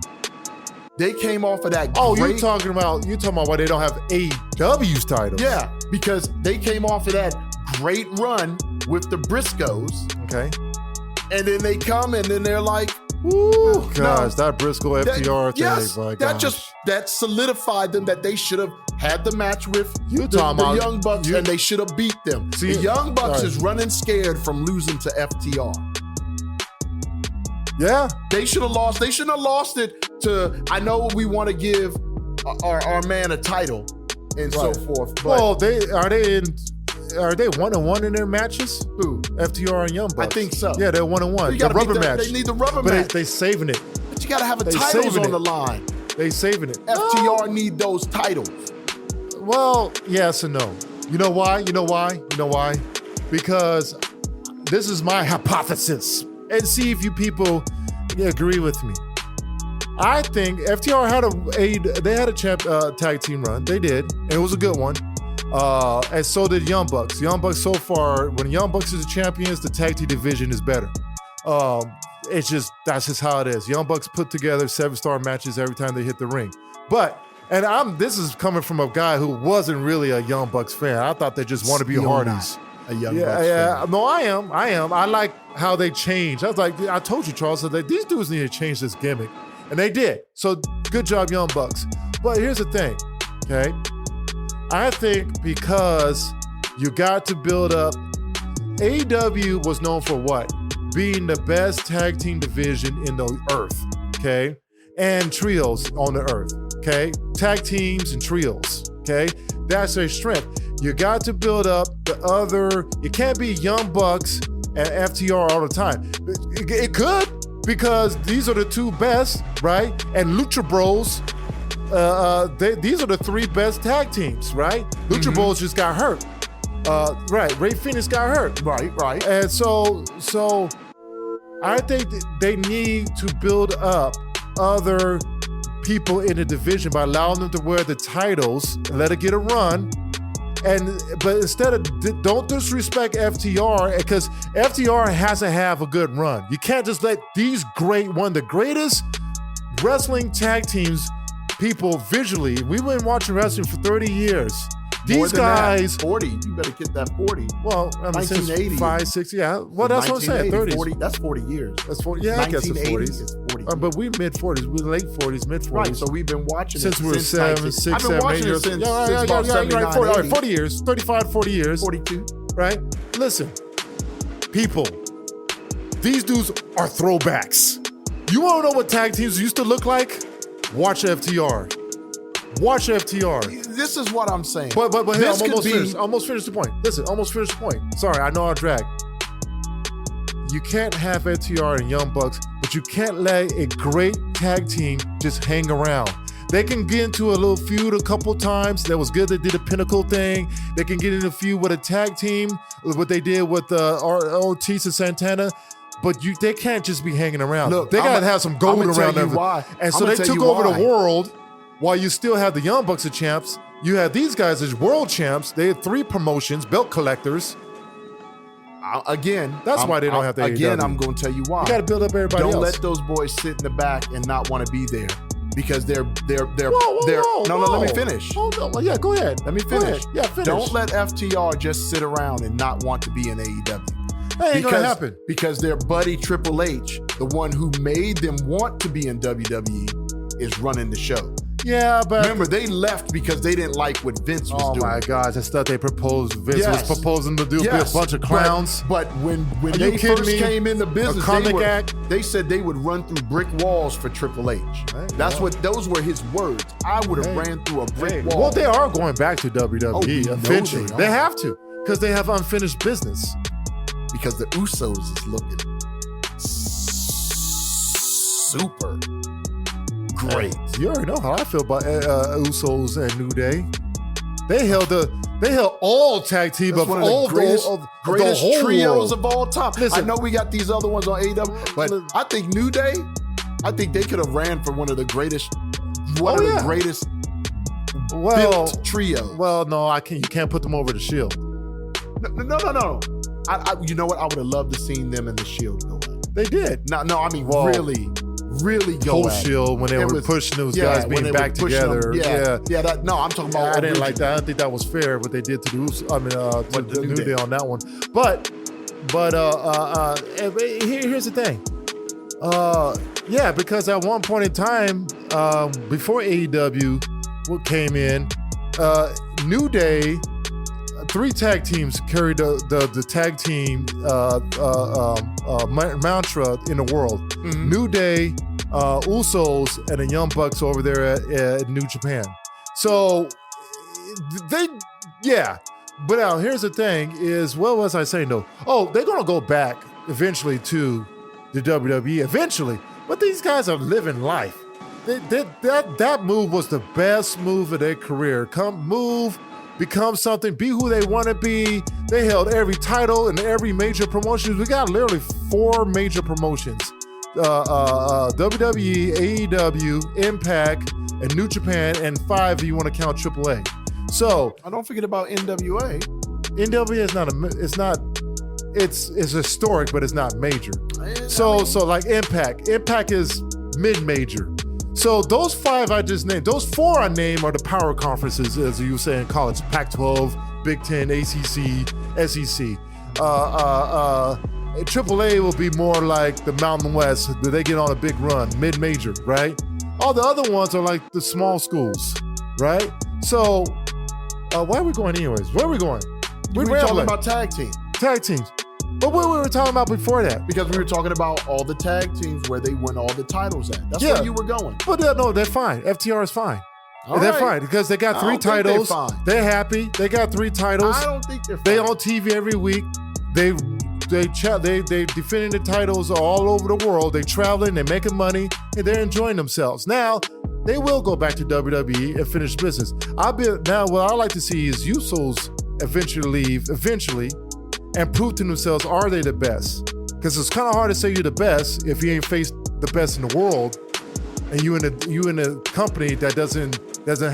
Speaker 5: They came off of that.
Speaker 4: Oh, you're talking about why they don't have AEW's title?
Speaker 5: Yeah, because they came off of that great run with the Briscoes.
Speaker 4: Okay.
Speaker 5: And then they come and then they're like,
Speaker 4: ooh, gosh, that Briscoe FTR thing.
Speaker 5: Yes,
Speaker 4: my
Speaker 5: that
Speaker 4: gosh.
Speaker 5: that solidified them that they should have had the match with
Speaker 4: the
Speaker 5: Young Bucks and they should have beat them.
Speaker 4: See,
Speaker 5: the Young Bucks is running scared from losing to FTR.
Speaker 4: Yeah.
Speaker 5: They should have lost. They shouldn't have lost it to, I know we want to give our man a title and so forth. But
Speaker 4: well, are they 1-1 in their matches?
Speaker 5: Who?
Speaker 4: FTR and Young Bucks.
Speaker 5: I think so.
Speaker 4: Yeah, they're 1-1. The rubber match.
Speaker 5: They need the rubber match.
Speaker 4: But they saving it.
Speaker 5: But you got to have titles on the line.
Speaker 4: They saving it.
Speaker 5: FTR need those titles.
Speaker 4: Well, yes and no. You know why? Because this is my hypothesis. And see if you people agree with me. I think FTR had a tag team run. They did, and it was a good one. And so did Young Bucks. Young Bucks so far, when Young Bucks is the champions, the tag team division is better. That's just how it is. Young Bucks put together 7-star matches every time they hit the ring. This is coming from a guy who wasn't really a Young Bucks fan. I thought they just want to be Hardys.
Speaker 5: A Young Bucks fan.
Speaker 4: No, I am. I like how they changed. I told you, Charles, that these dudes need to change this gimmick. And they did. So good job, Young Bucks. But here's the thing, okay? I think because you got to build up, AEW was known for what? Being the best tag team division in the earth, okay? And trios on the earth, okay? Tag teams and trios, okay? That's their strength. You got to build up it can't be Young Bucks and FTR all the time. It could, because these are the two best, right? And Lucha Bros, these are the 3 best tag teams, right? Lucha Bros just got hurt. Right, Ray Phoenix got hurt.
Speaker 5: Right.
Speaker 4: And so I think they need to build up other people in the division by allowing them to wear the titles and let it get a run. But instead of, don't disrespect FTR, because FTR has to have a good run. You can't just let one of the greatest wrestling tag teams, people visually, we've been watching wrestling for 30 years. These guys,
Speaker 5: 40. You better get that 40.
Speaker 4: Well, I mean, since 5, 6, yeah. Well, that's what I'm saying. 30.
Speaker 5: 40, that's 40 years.
Speaker 4: That's 40. Yeah, I guess it's 40s.
Speaker 5: It's 40.
Speaker 4: But we mid-40s. We're late 40s, mid-40s.
Speaker 5: Right. So we've been watching
Speaker 4: since we were 7, 6, 7, 8 years.
Speaker 5: Since about 79,
Speaker 4: right. 40 years. 35, 40 years.
Speaker 5: 42.
Speaker 4: Right. Listen, people. These dudes are throwbacks. You want to know what tag teams used to look like? Watch FTR. Watch FTR.
Speaker 5: This is what I'm saying.
Speaker 4: But here, I'm almost finished the point. Listen, almost finished the point. Sorry, I know I dragged. You can't have FTR and Young Bucks, but you can't let a great tag team just hang around. They can get into a little feud a couple times. That was good. They did a Pinnacle thing. They can get in a feud with a tag team, what they did with Ortiz and Santana. But they can't just be hanging around. Look, they got to have some gold around them. And so they took over the world. While you still have the Young Bucks as champs, you have these guys as world champs. They had 3 promotions, belt collectors.
Speaker 5: Again,
Speaker 4: that's why they don't have to.
Speaker 5: Again, I'm going to tell you why.
Speaker 4: You got to build up everybody else.
Speaker 5: Don't let those boys sit in the back and not want to be there because they're.
Speaker 4: Whoa,
Speaker 5: No, let me finish.
Speaker 4: Hold on. Yeah, go ahead.
Speaker 5: Let me finish.
Speaker 4: Yeah, finish.
Speaker 5: Don't let FTR just sit around and not want to be in AEW.
Speaker 4: That ain't gonna happen.
Speaker 5: Because their buddy Triple H, the one who made them want to be in WWE, is running the show.
Speaker 4: Yeah, but
Speaker 5: remember, they left because they didn't like what Vince was doing.
Speaker 4: Oh my gosh, that stuff they proposed. Vince was proposing to do be a bunch of clowns.
Speaker 5: But when they first came into business, they said they would run through brick walls for Triple H. Those were his words. I would have ran through a brick wall.
Speaker 4: Well, they are going back to WWE eventually. They have to, because they have unfinished business.
Speaker 5: Because the Usos is looking super great.
Speaker 4: You already know how I feel about Usos and New Day. They held all tag team of all the greatest
Speaker 5: trios of all time. Listen, I know we got these other ones on AEW, but I think New Day, I think they could have ran for one of the greatest built trios.
Speaker 4: Well, no, you can't put them over the Shield.
Speaker 5: No. You know what? I would have loved to seen them in the Shield go at it.
Speaker 4: They did.
Speaker 5: No, I mean, really go at
Speaker 4: Shield when they were pushing those guys being back together.
Speaker 5: I'm talking about.
Speaker 4: I didn't like that. I don't think that was fair what they did to the New Day on that one. But here's the thing. Because at one point in time, before AEW came in, New Day, 3 tag teams carried the tag team mantra in the world. Mm-hmm. New Day, Usos, and the Young Bucks over there at New Japan. So But now here's the thing: is what was I saying though? Oh, they're gonna go back eventually to the WWE eventually, but these guys are living life. That move was the best move of their career. Become something, be who they want to be. They held every title in every major promotion. We got literally 4 major promotions. WWE, AEW, Impact, and New Japan, and 5 if you want to count AAA. So
Speaker 5: I don't forget about NWA.
Speaker 4: NWA it's historic, but it's not major. So like Impact is mid-major. So those 5 I just named, those 4 I named are the power conferences, as you say in college: Pac-12, Big Ten, ACC, SEC. AAA will be more like the Mountain West. They get on a big run, mid-major, right? All the other ones are like the small schools, right? So where are we going anyways? Where are we going?
Speaker 5: We were talking about tag teams.
Speaker 4: But what we were talking about before that?
Speaker 5: Because we were talking about all the tag teams where they win all the titles at. That's where you were going.
Speaker 4: But they're fine. FTR is fine. They're fine because they got 3 titles. They're happy. They got 3 titles.
Speaker 5: I don't think they're fine.
Speaker 4: They on TV every week. They defending the titles all over the world. They traveling. They're making money, and they're enjoying themselves. Now they will go back to WWE and finish business. What I like to see is Usos eventually leave. And prove to themselves, are they the best? Because it's kind of hard to say you're the best if you ain't faced the best in the world, and you in a company that doesn't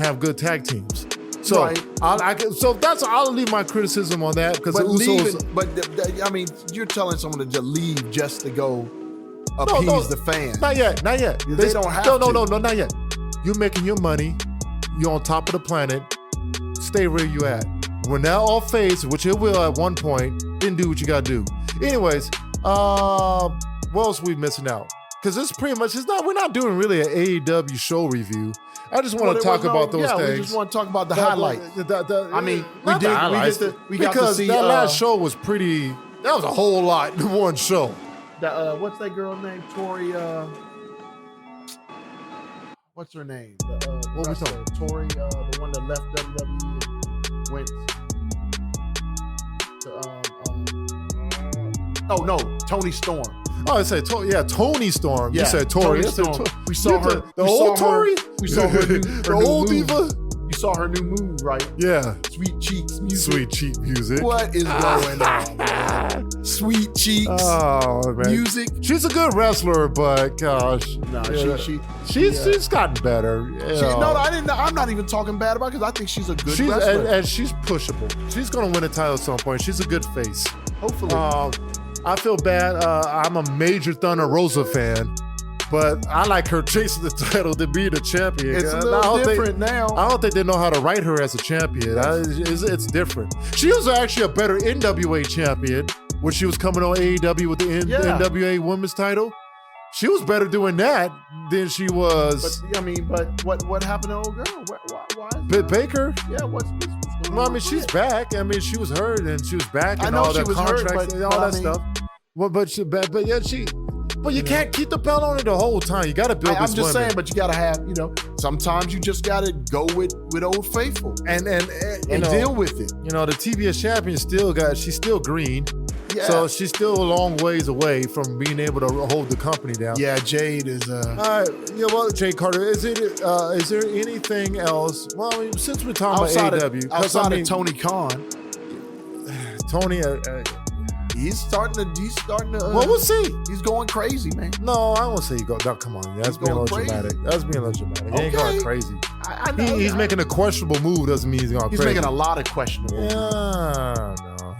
Speaker 4: have good tag teams. So
Speaker 5: right.
Speaker 4: I'll leave my criticism on that because
Speaker 5: I mean, you're telling someone to just leave just to go appease the fans.
Speaker 4: Not yet.
Speaker 5: They don't have to.
Speaker 4: No, not yet. You're making your money. You're on top of the planet. Stay where you at. When that all fades, which it will at one point, then do what you gotta do. Anyways, what else are we missing out? Because we're not doing really an AEW show review. I just want to talk about those things.
Speaker 5: We just want to talk about the highlights. We got to see
Speaker 4: that last show was pretty. That was a whole lot in one show.
Speaker 5: What's that girl named? Tori. What's her name?
Speaker 4: What we talking?
Speaker 5: Tori, the one that left WWE and went. Toni Storm.
Speaker 4: Oh, I said, Toni Storm.
Speaker 5: Yeah,
Speaker 4: you said Tori.
Speaker 5: We saw her.
Speaker 4: The old Tori?
Speaker 5: We saw her
Speaker 4: the old diva?
Speaker 5: You saw her new move, right?
Speaker 4: Yeah.
Speaker 5: Sweet Cheeks music.
Speaker 4: Sweet Cheek music.
Speaker 5: What is going on, man? Sweet Cheeks music.
Speaker 4: She's a good wrestler, but gosh.
Speaker 5: No,
Speaker 4: she's gotten better.
Speaker 5: I'm not even talking bad about it because I think she's a good wrestler.
Speaker 4: And she's pushable. She's going to win a title at some point. She's a good face.
Speaker 5: Hopefully.
Speaker 4: I feel bad. I'm a major Thunder Rosa fan, but I like her chasing the title to be the champion.
Speaker 5: It's a little different now.
Speaker 4: I don't think they know how to write her as a champion. It's different. She was actually a better NWA champion when she was coming on AEW with the NWA Women's title. She was better doing that than she was.
Speaker 5: But what happened to old girl? Why
Speaker 4: Baker?
Speaker 5: Yeah, what's
Speaker 4: well, I mean, she's back. I mean, she was hurt and she was back. And
Speaker 5: I know
Speaker 4: all
Speaker 5: she was hurt,
Speaker 4: and all that stuff. But you can't keep the belt on her the whole time. You got to build.
Speaker 5: I'm just saying, but you got to have. Sometimes you just got to go with Old Faithful and deal with it.
Speaker 4: The TBS champion she's still green.
Speaker 5: Yeah.
Speaker 4: So she's still a long ways away from being able to hold the company down.
Speaker 5: Yeah, Jade is.
Speaker 4: Jade Carter. Is there anything else? Well, I mean, since we're talking about AEW,
Speaker 5: outside of Tony Khan,
Speaker 4: Tony.
Speaker 5: He's starting to.
Speaker 4: Well, we'll see.
Speaker 5: He's going crazy, man.
Speaker 4: No, I won't say he go. No, come on, that's being a little dramatic. That's being a little dramatic. He ain't going crazy.
Speaker 5: I know.
Speaker 4: He's making a questionable move. Doesn't mean he's going crazy.
Speaker 5: He's making a lot of questionable.
Speaker 4: Yeah, no.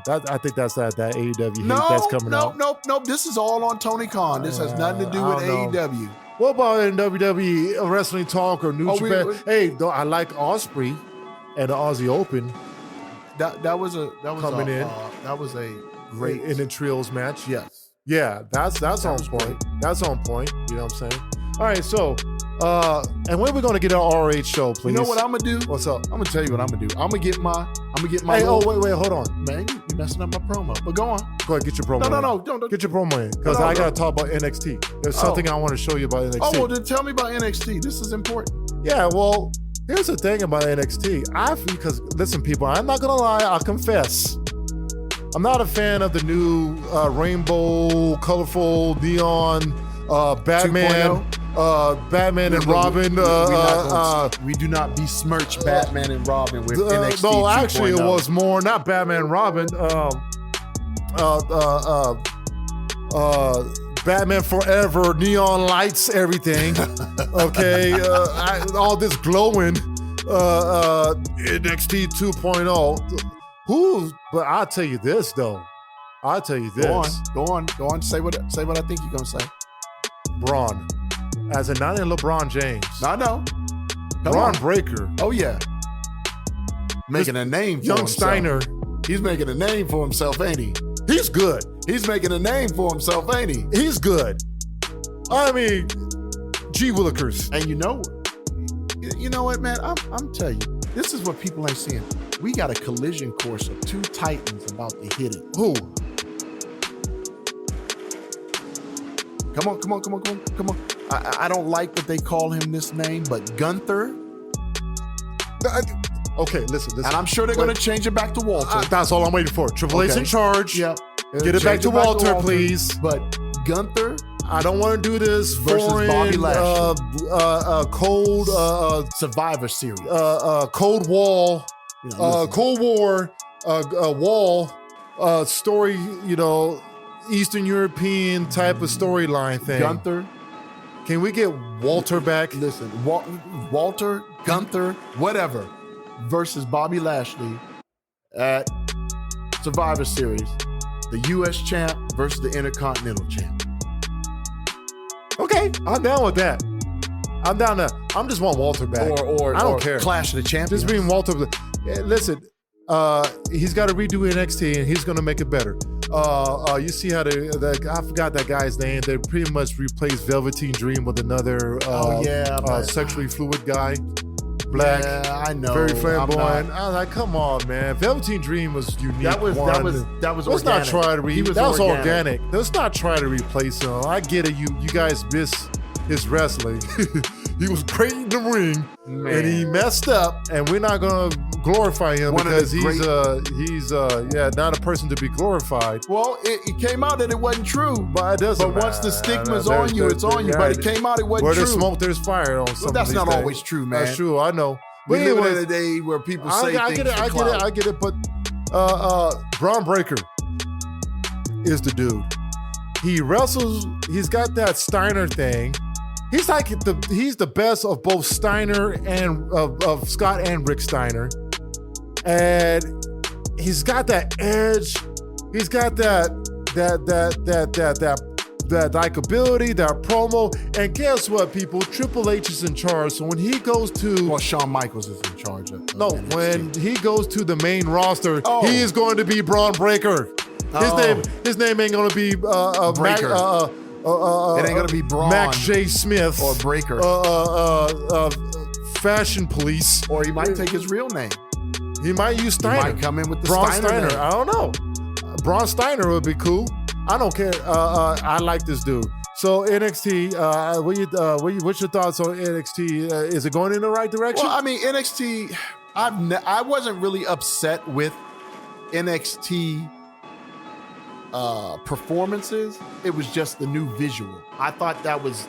Speaker 4: I think that's that AEW hate that's coming out.
Speaker 5: Nope. This is all on Tony Khan. This has nothing to do with AEW.
Speaker 4: What about in WWE Wrestling Talk or New Japan? Hey, though I like Osprey and the Aussie Open.
Speaker 5: That was a great
Speaker 4: in the trios match.
Speaker 5: Yes.
Speaker 4: Yeah, that's on point. Great. That's on point. You know what I'm saying? All right, so and when are we gonna get our RH show, please?
Speaker 5: You know what I'm gonna do?
Speaker 4: What's up?
Speaker 5: I'm gonna tell you what I'm gonna do. I'm gonna get my.
Speaker 4: Hey, wait, hold on,
Speaker 5: man. You messing up my promo. But go on.
Speaker 4: Go ahead, get your promo.
Speaker 5: No, don't
Speaker 4: get your promo in because I gotta talk about NXT. There's something I want to show you about NXT.
Speaker 5: Oh, well, then tell me about NXT. This is important.
Speaker 4: Yeah, well, here's the thing about NXT. Because listen, people, I'm not gonna lie. I'll confess. I'm not a fan of the new rainbow, colorful, neon Batman. Batman and Robin.
Speaker 5: We do not besmirch Batman and Robin with NXT.
Speaker 4: No, actually, it was more not Batman and Robin. Batman Forever, neon lights, everything. Okay, all this glowing. NXT 2.0. But I'll tell you this though. I'll tell you this.
Speaker 5: Go on. Say what I think you're gonna say.
Speaker 4: Braun. As a not in LeBron James.
Speaker 5: I know.
Speaker 4: Bron Breaker.
Speaker 5: Oh yeah. Making a name for
Speaker 4: Young
Speaker 5: himself.
Speaker 4: Steiner.
Speaker 5: He's making a name for himself, ain't he?
Speaker 4: He's good.
Speaker 5: He's making a name for himself, ain't he?
Speaker 4: He's good. I mean, G Willikers.
Speaker 5: And you know what, man? I'm telling you, this is what people ain't seeing. We got a collision course of two titans about to hit it.
Speaker 4: Who?
Speaker 5: Come on. I don't like that they call him this name, but Gunther.
Speaker 4: Okay, listen.
Speaker 5: And I'm sure they're going to change it back to Walter.
Speaker 4: That's all I'm waiting for. Triple H's in charge.
Speaker 5: Yep.
Speaker 4: Get it back to Walter, please.
Speaker 5: But Gunther,
Speaker 4: I don't want to do this
Speaker 5: versus
Speaker 4: foreign,
Speaker 5: Bobby Lashley.
Speaker 4: Cold
Speaker 5: Survivor Series.
Speaker 4: Cold Wall. Cold War. Wall. Story. Eastern European type of storyline thing.
Speaker 5: Gunther.
Speaker 4: Can we get Walter back?
Speaker 5: Listen, Walter, Gunther, whatever, versus Bobby Lashley at Survivor Series. The U.S. champ versus the Intercontinental champ.
Speaker 4: Okay, I'm down with that. I'm down to. I'm just want Walter back.
Speaker 5: Or
Speaker 4: I don't care.
Speaker 5: Clash of the Champions.
Speaker 4: Just being Walter. Listen, he's got to redo NXT and he's going to make it better. You see how I forgot that guy's name. They pretty much replaced Velveteen Dream with another sexually fluid guy. Black.
Speaker 5: Yeah, I know.
Speaker 4: Very flamboyant. I was like, come on, man. Velveteen Dream was unique.
Speaker 5: That was
Speaker 4: Let's
Speaker 5: organic.
Speaker 4: not try to that was
Speaker 5: organic.
Speaker 4: Let's not try to replace him. I get it. You guys miss his wrestling. He was great in the ring, man. And he messed up, and we're not gonna glorify him because he's not a person to be glorified.
Speaker 5: Well, it came out that it wasn't true,
Speaker 4: but it doesn't.
Speaker 5: But once the stigma's on you, it's on you. But it came out it wasn't true.
Speaker 4: Where there's smoke, there's fire. On some
Speaker 5: well, that's not
Speaker 4: days.
Speaker 5: always true, man.
Speaker 4: That's true. I know.
Speaker 5: We live in a day where people say things for clout.
Speaker 4: I get it. But Bron Breaker is the dude. He wrestles. He's got that Steiner thing. He's the best of both Steiner and of Scott and Rick Steiner, and he's got that edge. He's got that likability, that promo. And guess what, people? Triple H is in charge. So when he goes to
Speaker 5: Shawn Michaels is in charge.
Speaker 4: When he goes to the main roster, he is going to be Bron Breaker. His name ain't going to be
Speaker 5: Breaker. It ain't gonna be Braun,
Speaker 4: Max J. Smith
Speaker 5: or Breaker,
Speaker 4: Fashion Police,
Speaker 5: or he might take his real name.
Speaker 4: He might use Steiner.
Speaker 5: He might come in with the
Speaker 4: Braun
Speaker 5: Steiner.
Speaker 4: I don't know. Braun Steiner would be cool. I don't care. I like this dude. So NXT, what's your thoughts on NXT? Is it going in the right direction?
Speaker 5: Well, I mean NXT. I wasn't really upset with NXT. Performances. It was just the new visual. I thought that was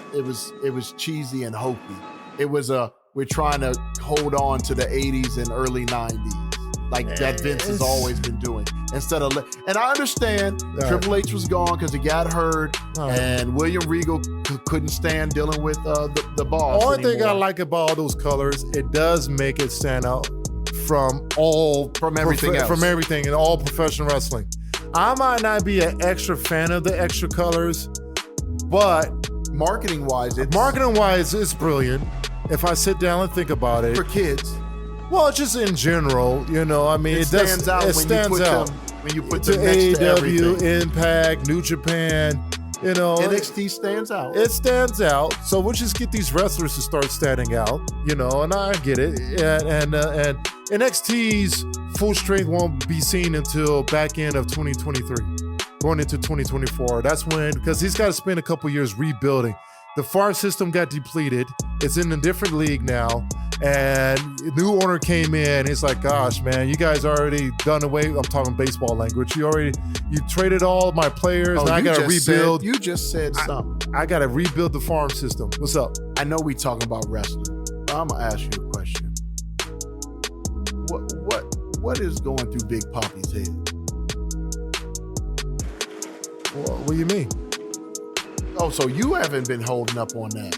Speaker 5: cheesy and hokey. It was we're trying to hold on to the 80s and early 90s like that Vince has always been doing instead of. And I understand Triple H was gone because he got hurt, and William Regal couldn't stand dealing with the boss.
Speaker 4: Only thing I like about all those colors, it does make it stand out from
Speaker 5: everything else.
Speaker 4: From everything and all professional wrestling. I might not be an extra fan of the extra colors, but
Speaker 5: marketing-wise,
Speaker 4: it's brilliant. If I sit down and think about it.
Speaker 5: For kids.
Speaker 4: Well, just in general, you know, I mean,
Speaker 5: it stands out when you put them next to everything.
Speaker 4: AEW, Impact, New Japan, you know.
Speaker 5: NXT stands out.
Speaker 4: It stands out. So we'll just get these wrestlers to start standing out, you know, and I get it. And NXT's full strength won't be seen until back end of 2023, going into 2024. That's when, because he's got to spend a couple years rebuilding. The FAR system got depleted. It's in a different league now. And a new owner came in. He's like, gosh, man, you guys already done away. I'm talking baseball language. You traded all my players. Now I got to rebuild.
Speaker 5: You just said something.
Speaker 4: I got to rebuild the farm system. What's up?
Speaker 5: I know we talking about wrestling, but I'm going to ask you a question. What is going through Big Papi's head?
Speaker 4: Well, what do you mean?
Speaker 5: Oh, so you haven't been holding up on that?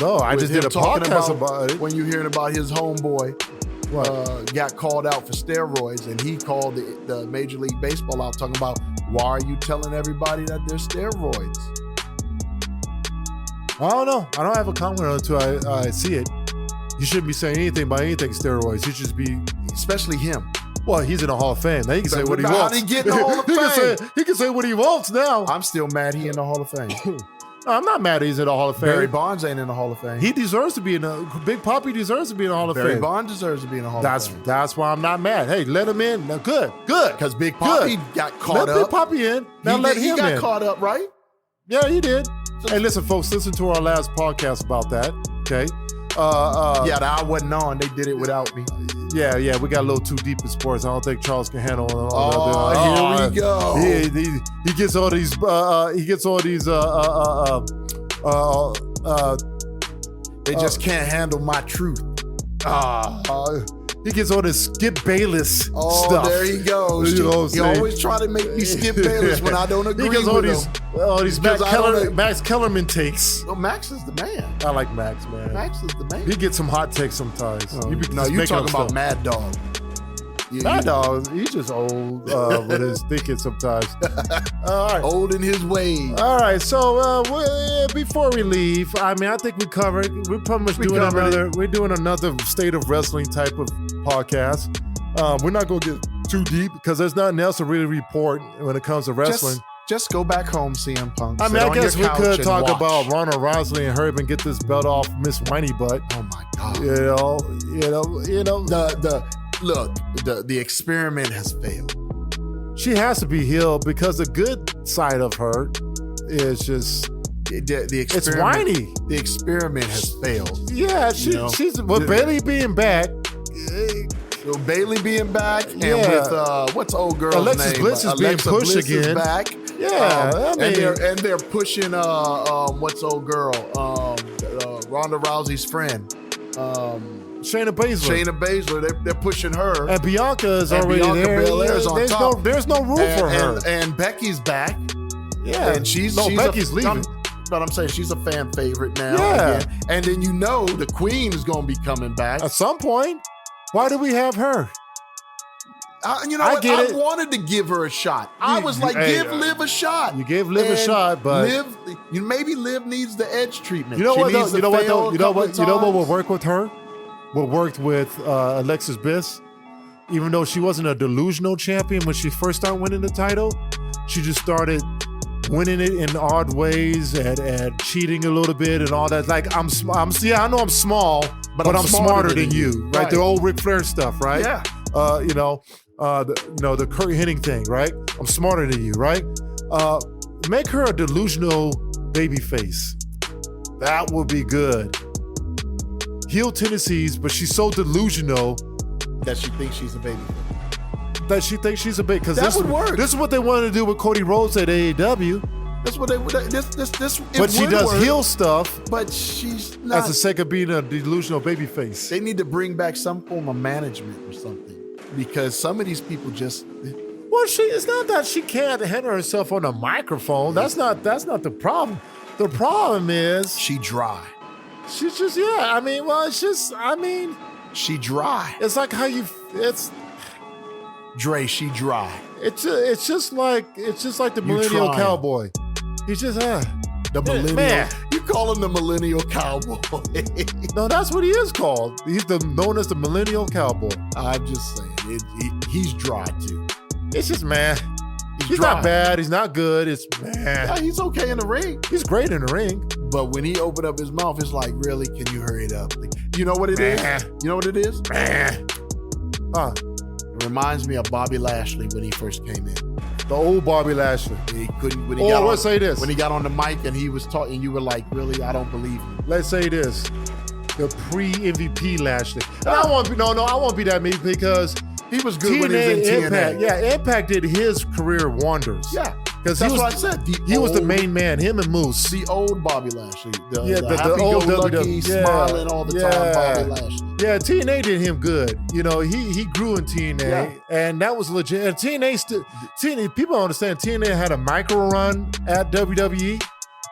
Speaker 4: No, I just did a podcast about it.
Speaker 5: When you're hearing about his homeboy got called out for steroids, and he called the Major League Baseball out talking about, why are you telling everybody that they're steroids?
Speaker 4: I don't know. I don't have a comment until I see it. You shouldn't be saying anything about anything steroids. You should just be...
Speaker 5: Especially him.
Speaker 4: Well, he's in the Hall of Fame. Now he can say what he wants.
Speaker 5: How did he get in the Hall of Fame?
Speaker 4: He can say what he wants now.
Speaker 5: I'm still mad he in the Hall of Fame.
Speaker 4: I'm not mad he's in the Hall of Fame.
Speaker 5: Barry Bonds ain't in the Hall of Fame.
Speaker 4: He deserves to be in the... Big Papi deserves to be in the Hall of Fame.
Speaker 5: Barry Bonds deserves to be in the Hall of Fame.
Speaker 4: That's why I'm not mad. Hey, let him in. Now, good.
Speaker 5: Because Big Papi got caught up.
Speaker 4: Let Big Papi in. Now let him in.
Speaker 5: He got caught up, right?
Speaker 4: Yeah, he did. Hey, listen, folks, listen to our last podcast about that, okay?
Speaker 5: I wasn't on. They did it without me.
Speaker 4: Yeah, we got a little too deep in sports. I don't think Charles can handle it.
Speaker 5: Here we go.
Speaker 4: He gets all these.
Speaker 5: They just can't handle my truth.
Speaker 4: He gets all this Skip Bayless stuff.
Speaker 5: Oh, there he goes.
Speaker 4: You know what I'm saying?
Speaker 5: He always try to make me Skip Bayless when I don't agree with him.
Speaker 4: All these Max Kellerman takes.
Speaker 5: No, Max is the man.
Speaker 4: I like Max, man.
Speaker 5: Max is the man.
Speaker 4: He gets some hot takes sometimes.
Speaker 5: You're talking about Mad Dog.
Speaker 4: Mad Dog, he's just old with his thinking sometimes. All right.
Speaker 5: Old in his ways.
Speaker 4: All right, so before we leave, I mean, I think we covered. We're pretty much doing another State of Wrestling type of podcast. We're not going to get too deep because there's nothing else to really report when it comes to wrestling.
Speaker 5: Just go back home, CM Punk.
Speaker 4: I mean, I guess we could talk about Ronda Rousey and her and get this belt off Miss Whiny Butt.
Speaker 5: Oh my God! The experiment has failed.
Speaker 4: She has to be healed because the good side of her is just
Speaker 5: the experiment.
Speaker 4: It's whiny.
Speaker 5: The experiment has failed.
Speaker 4: Yeah, she's Bailey being back.
Speaker 5: Bailey being back, and with what's old girl's
Speaker 4: Alexis
Speaker 5: name?
Speaker 4: Bliss is being pushed again.
Speaker 5: Back.
Speaker 4: Yeah,
Speaker 5: they're pushing what's old girl? Ronda Rousey's friend.
Speaker 4: Shayna
Speaker 5: Baszler, they're pushing her.
Speaker 4: And Bianca is already there.
Speaker 5: Belair's on top.
Speaker 4: There's no room for her.
Speaker 5: And Becky's back.
Speaker 4: Yeah.
Speaker 5: And
Speaker 4: Becky's leaving.
Speaker 5: But I'm saying she's a fan favorite now.
Speaker 4: Yeah.
Speaker 5: Again. And then the Queen is going to be coming back.
Speaker 4: At some point. Why do we have her?
Speaker 5: I wanted to give her a shot. I was like, give Liv a shot.
Speaker 4: You gave Liv a shot, but
Speaker 5: maybe Liv needs the edge treatment.
Speaker 4: You know what will work with her? What worked with Alexis Bliss, even though she wasn't a delusional champion when she first started winning the title, she just started winning it in odd ways and cheating a little bit and all that. Like I know I'm small, but I'm smarter than you, right? The old Ric Flair stuff, right?
Speaker 5: Yeah.
Speaker 4: The Kurt Hennig thing, right? I'm smarter than you, right? Make her a delusional babyface. That would be good. Heel tendencies, but she's so delusional
Speaker 5: that she thinks she's a baby.
Speaker 4: Because
Speaker 5: that would work.
Speaker 4: This is what they wanted to do with Cody Rhodes at AEW.
Speaker 5: That's what they would.
Speaker 4: But she does heel stuff.
Speaker 5: But she's not.
Speaker 4: As the sake of being a delusional babyface.
Speaker 5: They need to bring back some form of management or something, because some of these people just.
Speaker 4: Well, it's not that she can't handle herself on a microphone. That's not the problem. The problem is
Speaker 5: she dry.
Speaker 4: She's just it's just.
Speaker 5: She dry.
Speaker 4: It's like how you. It's
Speaker 5: Dre, she dry.
Speaker 4: it's just like the millennial
Speaker 5: trying.
Speaker 4: cowboy. He's just
Speaker 5: The millennial.
Speaker 4: man.
Speaker 5: You call him the millennial cowboy.
Speaker 4: No, that's what he is called. He's known as the millennial cowboy.
Speaker 5: I'm just saying, he's dry too.
Speaker 4: It's just man. He's
Speaker 5: dry.
Speaker 4: not bad. He's not good. It's man.
Speaker 5: Yeah, he's okay in the ring.
Speaker 4: He's great in the ring.
Speaker 5: But when he opened up his mouth, it's like, really, can you hurry it up? Like, you know what it is? You know what it is? It reminds me of Bobby Lashley when he first came in.
Speaker 4: The old Bobby Lashley.
Speaker 5: He couldn't. When he got
Speaker 4: let's say this.
Speaker 5: When he got on the mic and he was talking, you were like, really? I don't believe you.
Speaker 4: Let's say this. The pre-MVP Lashley. And I won't be that mean because
Speaker 5: He was good when he was in
Speaker 4: Impact.
Speaker 5: TNA.
Speaker 4: Yeah, Impact did his career wonders.
Speaker 5: Yeah.
Speaker 4: Because
Speaker 5: That's what I said.
Speaker 4: He was the main man, him and Moose.
Speaker 5: The old Bobby Lashley. The
Speaker 4: old
Speaker 5: happy-go-lucky,
Speaker 4: WWE.
Speaker 5: smiling all the time Bobby Lashley.
Speaker 4: Yeah, TNA did him good. You know, he grew in TNA, and that was legit. And TNA, people don't understand, TNA had a micro run at WWE.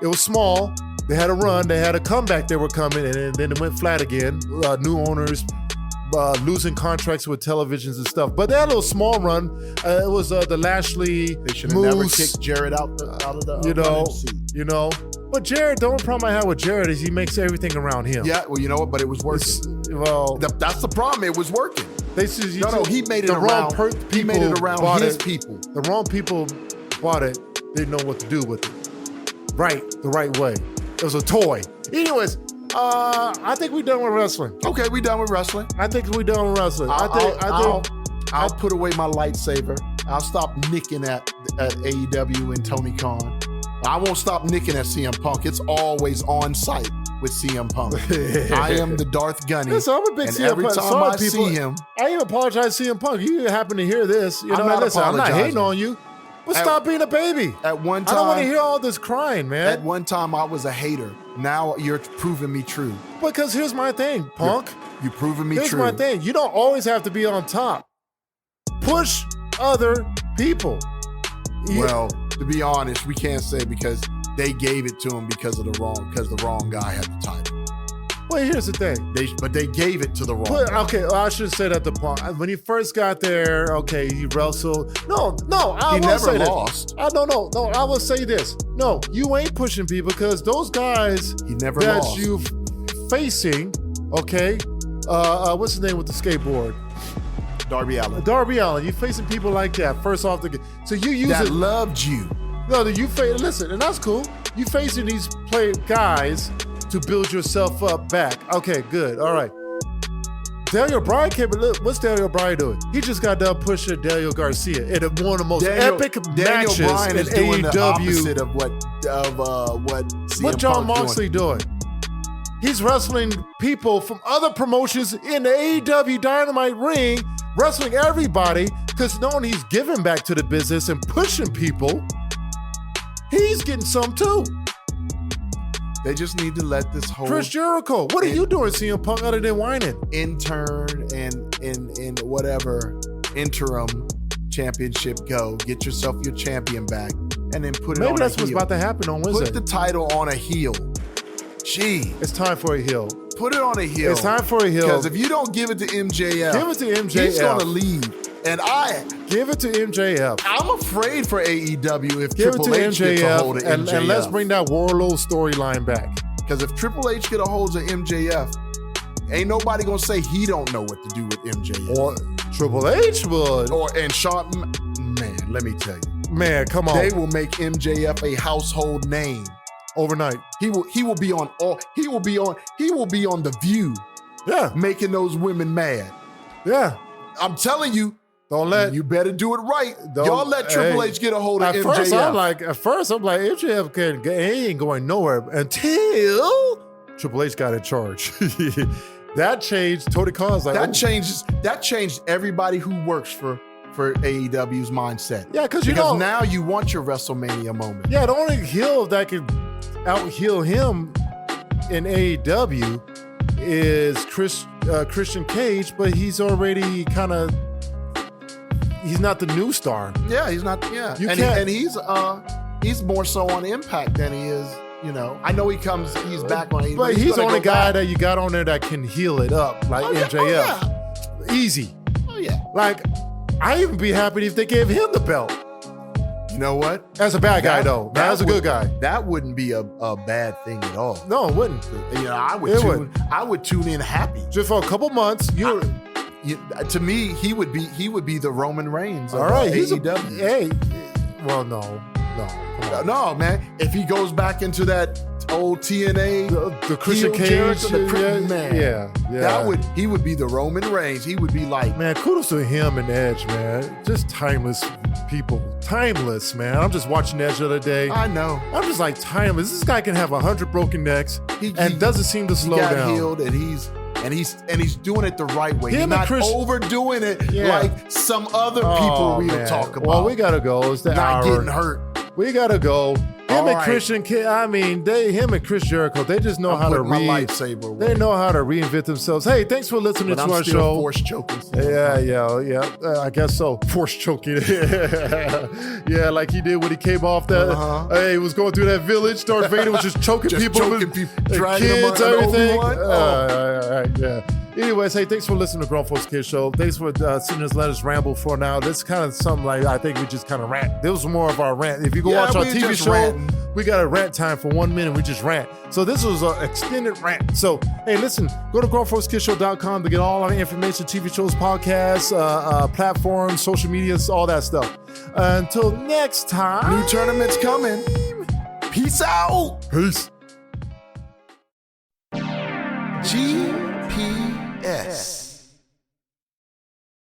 Speaker 4: It was small. They had a run. They had a comeback. They were coming, and then it went flat again. New owners, losing contracts with televisions and stuff. But they had a little small run. It was the Lashley,
Speaker 5: They should have never kicked Jarrett out of the seat.
Speaker 4: You know. But Jarrett, the only problem I have with Jarrett is he makes everything around him.
Speaker 5: Yeah, well, you know what? But it was working. That's the problem. It was working. He made it around. He made it around his people.
Speaker 4: The wrong people bought it. Didn't know what to do with it. The right way. It was a toy. Anyways, I think we're done with wrestling.
Speaker 5: Okay, we done with wrestling.
Speaker 4: I think we're done with wrestling.
Speaker 5: I'll put away my lightsaber. I'll stop nicking at AEW and Tony Khan. I won't stop nicking at CM Punk. It's always on site with CM Punk. I am the Darth Gunny.
Speaker 4: Listen, I'm a big CM
Speaker 5: every
Speaker 4: Punk.
Speaker 5: time
Speaker 4: Sorry,
Speaker 5: I see him,
Speaker 4: I even apologize to CM Punk. You happen to hear this. You know,
Speaker 5: I'm not
Speaker 4: I'm not hating
Speaker 5: apologizing.
Speaker 4: on you. But stop being a baby.
Speaker 5: At one time,
Speaker 4: I don't want to hear all this crying, man.
Speaker 5: At one time, I was a hater. Now you're proving me true.
Speaker 4: Because here's my thing, Punk.
Speaker 5: You're proving me true.
Speaker 4: Here's my thing. You don't always have to be on top. Push other people.
Speaker 5: Well, to be honest, we can't say because they gave it to him because the wrong guy had the title.
Speaker 4: Well, here's the thing.
Speaker 5: But they gave it to the wrong guy.
Speaker 4: Okay, I should say that the Punk. When he first got there, okay, he wrestled. No, I
Speaker 5: He
Speaker 4: will say
Speaker 5: never
Speaker 4: this.
Speaker 5: lost.
Speaker 4: No, I will say this. No, you ain't pushing people because those guys
Speaker 5: He never
Speaker 4: that
Speaker 5: lost.
Speaker 4: you facing, okay, what's his name with the skateboard?
Speaker 5: Darby Allin.
Speaker 4: Darby Allin. You facing people like that first off the. So you use
Speaker 5: That
Speaker 4: it.
Speaker 5: loved you.
Speaker 4: No, you face. Listen, and that's cool. You facing these guys to build yourself up back. Okay, good. All right. Daniel Bryan came. Look, what's Daniel Bryan doing? He just got done pushing Daniel Garcia in one of the most epic
Speaker 5: Daniel
Speaker 4: matches
Speaker 5: Bryan
Speaker 4: in
Speaker 5: is doing
Speaker 4: AEW.
Speaker 5: the opposite of what CM
Speaker 4: What Jon
Speaker 5: Punk's
Speaker 4: Moxley doing? He's wrestling people from other promotions in the AEW Dynamite ring, wrestling everybody, because knowing he's giving back to the business and pushing people, he's getting some too.
Speaker 5: They just need to let this whole
Speaker 4: Chris Jericho, what are you doing, CM Punk, other than whining?
Speaker 5: intern and whatever interim championship go. Get yourself your champion back and then put it on
Speaker 4: Maybe that's
Speaker 5: a
Speaker 4: what's
Speaker 5: heel.
Speaker 4: about to happen on Wednesday.
Speaker 5: Put the title on a heel. Gee,
Speaker 4: It's time for a heel.
Speaker 5: put it on a heel.
Speaker 4: It's time for a heel.
Speaker 5: Because if you don't give it to MJF,
Speaker 4: Give it to MJF.
Speaker 5: he's going to leave. And
Speaker 4: Give it to MJF.
Speaker 5: I'm afraid for AEW if
Speaker 4: Give it to
Speaker 5: Triple H gets a hold of
Speaker 4: MJF,
Speaker 5: MJF.
Speaker 4: and let's bring that Warlow storyline back.
Speaker 5: Because if Triple H get a hold of MJF, ain't nobody going to say he don't know what to do with MJF.
Speaker 4: Or Triple H would.
Speaker 5: And Sean, man, let me tell you.
Speaker 4: Man, come on.
Speaker 5: They will make MJF a household name.
Speaker 4: Overnight.
Speaker 5: He will be on The View,
Speaker 4: Yeah.
Speaker 5: making those women mad.
Speaker 4: Yeah.
Speaker 5: I'm telling you,
Speaker 4: You
Speaker 5: better do it right.
Speaker 4: Don't-
Speaker 5: Y'all let Triple
Speaker 4: hey,
Speaker 5: H get a hold of
Speaker 4: At
Speaker 5: MJF.
Speaker 4: first, I'm like, MJF he ain't going nowhere until Triple H got in charge. That changed. Tony Khan's like,
Speaker 5: that changed everybody who works for AEW's mindset.
Speaker 4: Yeah, because
Speaker 5: now you want your WrestleMania moment.
Speaker 4: Yeah, the only heel that could out-heel him in AEW is Christian Cage, but he's already he's not the new star.
Speaker 5: Yeah, he's not. Yeah,
Speaker 4: You can't-
Speaker 5: and he's more so on Impact than he is You know, I know he's back on AEW.
Speaker 4: But he's the only guy that you got on there that can heal it up, like MJF. Easy.
Speaker 5: Oh, yeah.
Speaker 4: Like, I'd even be happy if they gave him the belt.
Speaker 5: You know what?
Speaker 4: That's a bad guy, though. That's a good guy.
Speaker 5: That wouldn't be a bad thing at all.
Speaker 4: No, it wouldn't.
Speaker 5: You know, I would tune in happy.
Speaker 4: Just for a couple months,
Speaker 5: to me, he would be the Roman Reigns of
Speaker 4: AEW.
Speaker 5: No, man. If he goes back into that old TNA,
Speaker 4: the Christian Cage,
Speaker 5: man, he would be the Roman Reigns. He would be like,
Speaker 4: man, kudos to him and Edge, man. Just timeless people, timeless, man. I'm just watching Edge the other day.
Speaker 5: I know.
Speaker 4: I'm just like timeless. This guy can have 100 broken necks and doesn't seem to slow down.
Speaker 5: He got healed, and he's doing it the right way. He's not overdoing it like some other people we talk about.
Speaker 4: Well, we gotta go. It's the
Speaker 5: not
Speaker 4: hour.
Speaker 5: Getting hurt.
Speaker 4: We gotta go. Him and Chris Jericho, they just know how to They know how to reinvent themselves. Hey, thanks for listening to our show.
Speaker 5: Force choking.
Speaker 4: Yeah. I guess so. Force choking. Yeah, like he did when he came off that. Hey, he was going through that village. Darth Vader was just choking people,
Speaker 5: dragging
Speaker 4: kids,
Speaker 5: them
Speaker 4: everything.
Speaker 5: Obi-Wan.
Speaker 4: Anyways, hey, thanks for listening to Grown Folks Kids Show. Thanks for seeing us let us ramble for now. This kind of something like I think we just kind of rant. This was more of our rant. If you go watch our TV show, we got a rant time for 1 minute. We just rant. So this was an extended rant. So, hey, listen, go to grownfolkskidshow.com to get all our information, TV shows, podcasts, platforms, social medias, all that stuff. Until next time.
Speaker 5: New tournaments coming. Peace out.
Speaker 4: Peace.